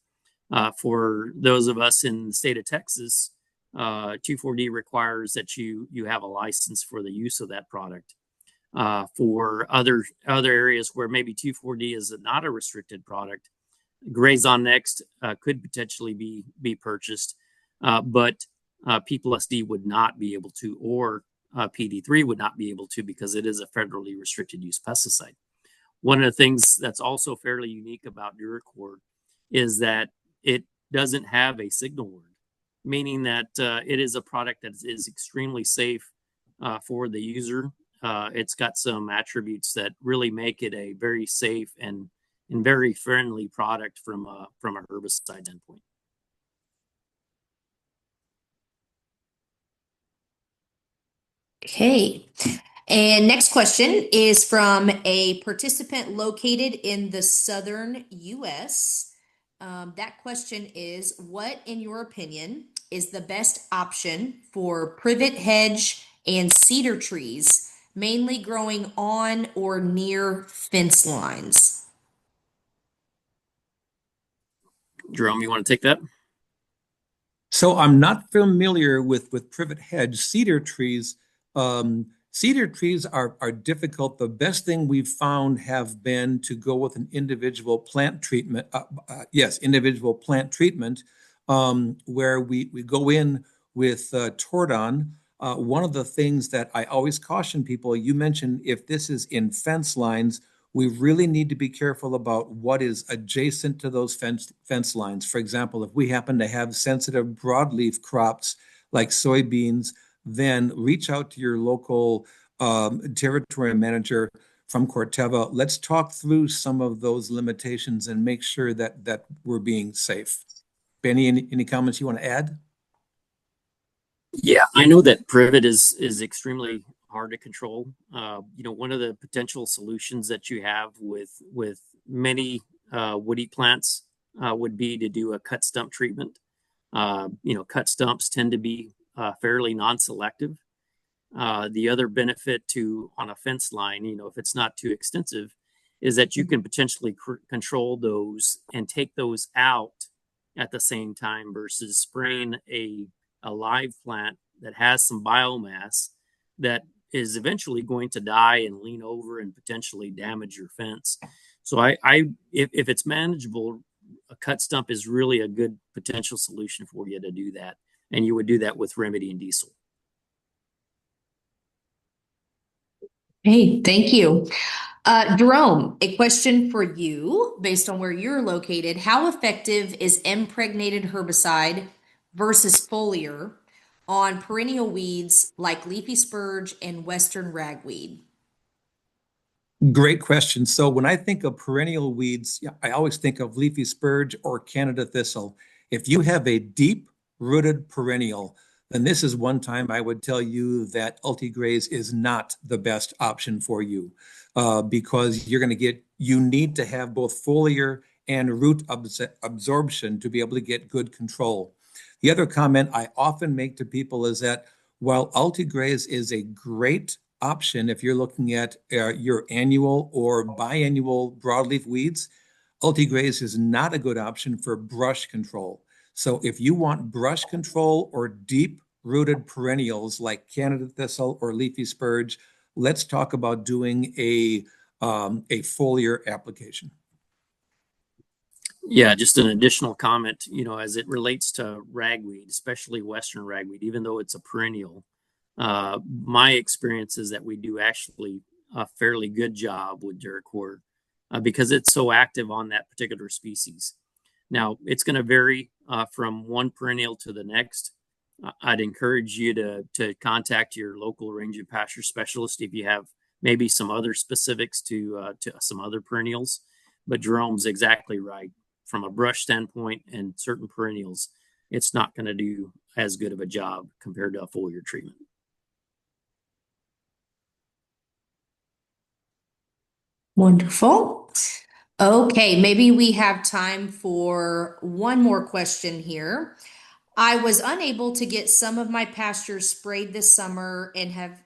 S1: For those of us in the state of Texas, 2,4-D requires that you have a license for the use of that product. For other areas where maybe 2,4-D is not a restricted product, Grazon Next could potentially be purchased, but P+D would not be able to, or PD3 would not be able to, because it is a federally restricted use pesticide. One of the things that's also fairly unique about Duracor is that it doesn't have a signal word, meaning that it is a product that is extremely safe for the user. It's got some attributes that really make it a very safe and very friendly product from a herbicide endpoint.
S3: Okay. And next question is from a participant located in the southern US. That question is, what, in your opinion, is the best option for privet hedge and cedar trees, mainly growing on or near fence lines?
S1: Jerome, you want to take that?
S2: So I'm not familiar with privet hedge. Cedar trees are difficult. The best thing we've found have been to go with an individual plant treatment. Individual plant treatment, where we go in with Tordon. One of the things that I always caution people, you mentioned if this is in fence lines, we really need to be careful about what is adjacent to those fence lines. For example, if we happen to have sensitive broadleaf crops like soybeans, then reach out to your local territory manager from Corteva. Let's talk through some of those limitations and make sure that we're being safe. Benny, any comments you want to add?
S1: Yeah, I know that privet is extremely hard to control. One of the potential solutions that you have with many woody plants would be to do a cut stump treatment. Cut stumps tend to be fairly non-selective. The other benefit on a fence line, if it's not too extensive, is that you can potentially control those and take those out at the same time versus spraying a live plant that has some biomass that is eventually going to die and lean over and potentially damage your fence. So if it's manageable, a cut stump is really a good potential solution for you to do that. And you would do that with Remedy and Diesel.
S3: Hey, thank you. Jerome, a question for you based on where you're located. How effective is impregnated herbicide versus foliar on perennial weeds like leafy spurge and western ragweed?
S2: Great question. So when I think of perennial weeds, I always think of leafy spurge or Canada thistle. If you have a deep-rooted perennial, then this is one time I would tell you that Ultigraze is not the best option for you, because you need to have both foliar and root absorption to be able to get good control. The other comment I often make to people is that while Ultigraze is a great option if you're looking at your annual or biannual broadleaf weeds, Ultigraze is not a good option for brush control. So if you want brush control or deep-rooted perennials like Canada thistle or leafy spurge, let's talk about doing a foliar application.
S1: Yeah, just an additional comment, as it relates to ragweed, especially western ragweed, even though it's a perennial, my experience is that we do actually a fairly good job with Duracor because it's so active on that particular species. Now, it's going to vary from one perennial to the next. I'd encourage you to contact your local range and pasture specialist if you have maybe some other specifics to some other perennials. But Jerome's exactly right. From a brush standpoint and certain perennials, it's not going to do as good of a job compared to a foliar treatment.
S3: Wonderful. Okay, maybe we have time for one more question here. I was unable to get some of my pastures sprayed this summer and have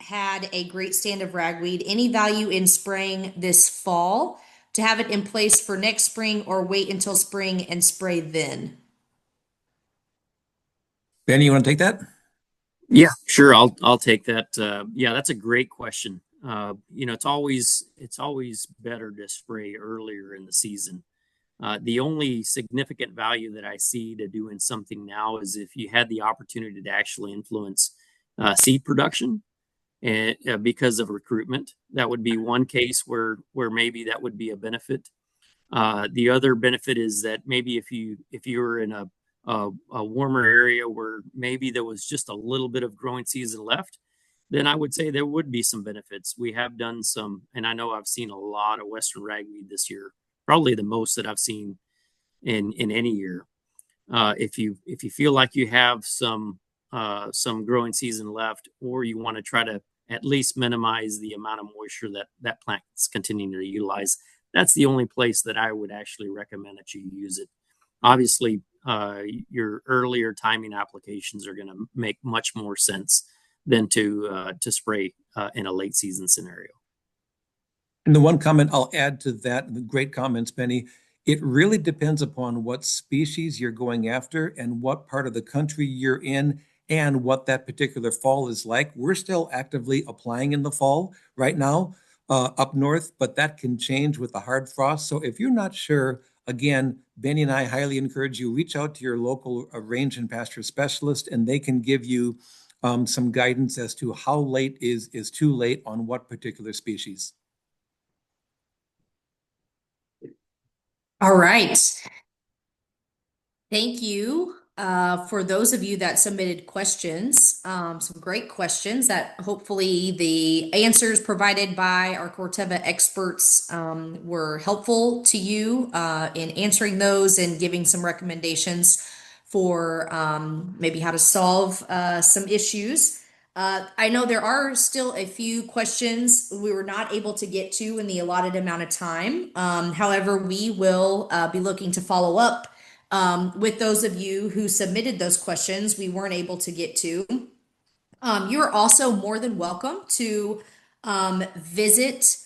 S3: had a great stand of ragweed. Any value in spraying this fall to have it in place for next spring, or wait until spring and spray then?
S2: Benny, you want to take that?
S1: Yeah, sure. I'll take that. Yeah, that's a great question. It's always better to spray earlier in the season. The only significant value that I see to doing something now is if you had the opportunity to actually influence seed production, and because of recruitment, that would be one case where maybe that would be a benefit. The other benefit is that maybe if you were in a warmer area where maybe there was just a little bit of growing season left, then I would say there would be some benefits. We have done some, and I know I've seen a lot of Western ragweed this year, probably the most that I've seen in any year. If you feel like you have some growing season left, or you want to try to at least minimize the amount of moisture that plant's continuing to utilize, that's the only place that I would actually recommend that you use it. Obviously, your earlier timing applications are going to make much more sense than to spray in a late season scenario.
S2: And the one comment I'll add to that, the great comments, Benny, it really depends upon what species you're going after and what part of the country you're in and what that particular fall is like. We're still actively applying in the fall right now up north, but that can change with the hard frost. So if you're not sure, again, Benny and I highly encourage you, reach out to your local range and pasture specialist, and they can give you some guidance as to how late is too late on what particular species.
S3: All right. Thank you for those of you that submitted questions. Some great questions that hopefully the answers provided by our Corteva experts were helpful to you in answering those and giving some recommendations for maybe how to solve some issues. I know there are still a few questions we were not able to get to in the allotted amount of time. However, we will be looking to follow up with those of you who submitted those questions we weren't able to get to. You are also more than welcome to visit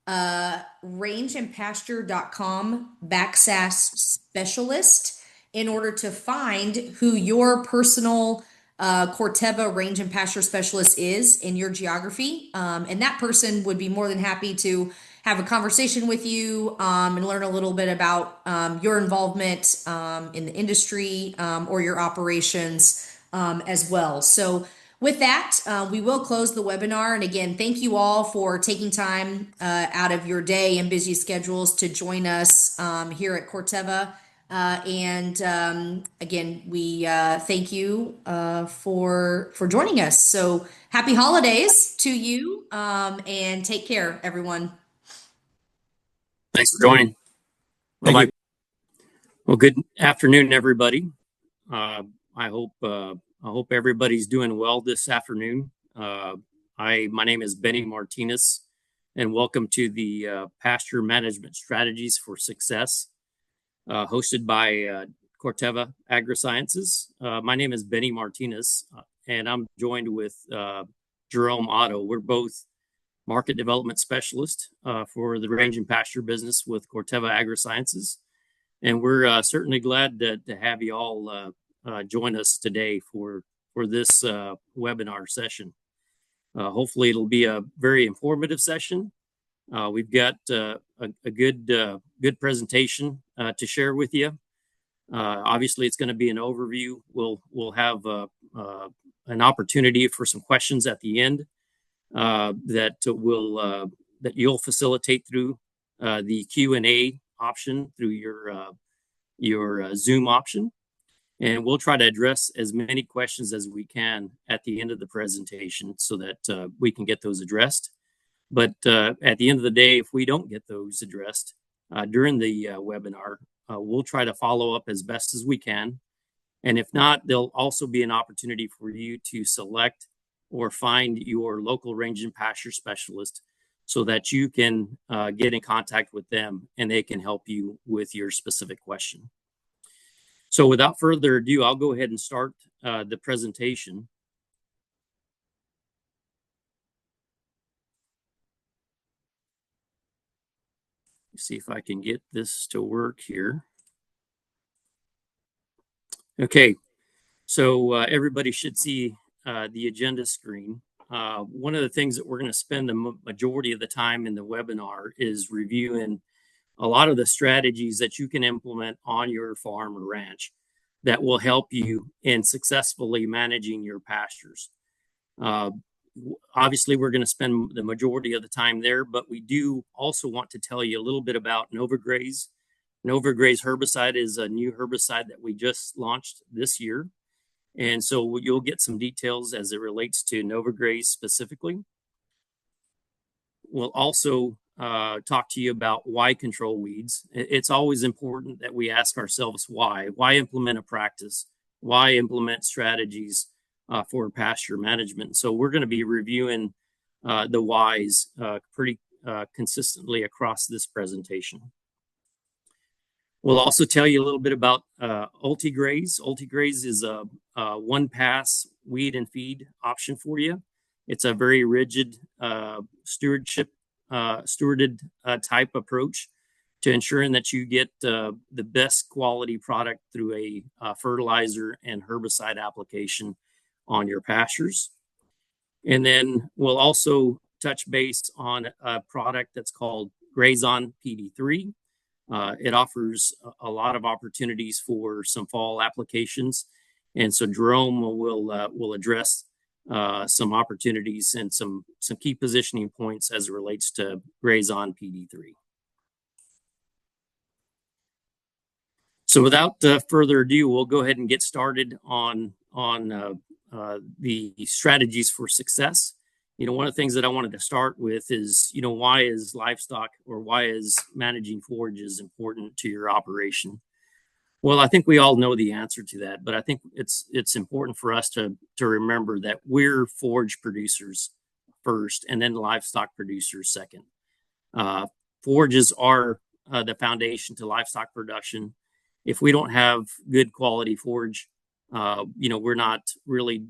S3: rangeandpasture.com/specialist in order to find who your personal Corteva range and pasture specialist is in your geography. And that person would be more than happy to have a conversation with you and learn a little bit about your involvement in the industry or your operations as well. So with that, we will close the webinar. And again, thank you all for taking time out of your day and busy schedules to join us here at Corteva. Again, we thank you for joining us. So happy holidays to you and take care, everyone.
S1: Thanks for joining.
S2: Thank you.
S1: Well, good afternoon, everybody. I hope everybody's doing well this afternoon. My name is Benny Martinez, and welcome to the Pasture Management Strategies for Success, hosted by Corteva Agrisciences. My name is Benny Martinez, and I'm joined with Jerome Otto. We're both market development specialists for the range and pasture business with Corteva Agrisciences. And we're certainly glad to have you all join us today for this webinar session. Hopefully it'll be a very informative session. We've got a good presentation to share with you. Obviously, it's going to be an overview. We'll have an opportunity for some questions at the end that you'll facilitate through the Q&A option through your Zoom option. And we'll try to address as many questions as we can at the end of the presentation so that we can get those addressed. But at the end of the day, if we don't get those addressed during the webinar, we'll try to follow up as best as we can. And if not, there'll also be an opportunity for you to select or find your local range and pasture specialist so that you can get in contact with them and they can help you with your specific question. So without further ado, I'll go ahead and start the presentation. See if I can get this to work here. Okay, so everybody should see the agenda screen. One of the things that we're going to spend the majority of the time in the webinar is reviewing a lot of the strategies that you can implement on your farm or ranch that will help you in successfully managing your pastures. Obviously, we're going to spend the majority of the time there, but we do also want to tell you a little bit about NovaGraze. NovaGraze herbicide is a new herbicide that we just launched this year. And so you'll get some details as it relates to NovaGraze specifically. We'll also talk to you about why control weeds. It's always important that we ask ourselves why. Why implement a practice? Why implement strategies for pasture management? So we're going to be reviewing the whys pretty consistently across this presentation. We'll also tell you a little bit about UltiGraze. UltiGraze is a one-pass weed and feed option for you. It's a very rigid stewarded type approach to ensuring that you get the best quality product through a fertilizer and herbicide application on your pastures. And then we'll also touch base on a product that's called Grazon PD3. It offers a lot of opportunities for some fall applications. And so Jerome will address some opportunities and some key positioning points as it relates to Grazon PD3. So without further ado, we'll go ahead and get started on the strategies for success. One of the things that I wanted to start with is, why is livestock or why is managing forages important to your operation? Well, I think we all know the answer to that, but I think it's important for us to remember that we're forage producers first and then livestock producers second. Forages are the foundation to livestock production. If we don't have good quality forage, we're not really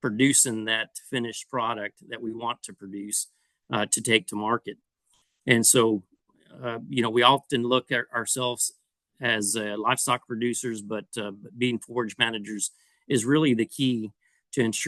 S1: producing that finished product that we want to produce to take to market. And so, we often look at ourselves as livestock producers, but being forage managers is really the key to ensure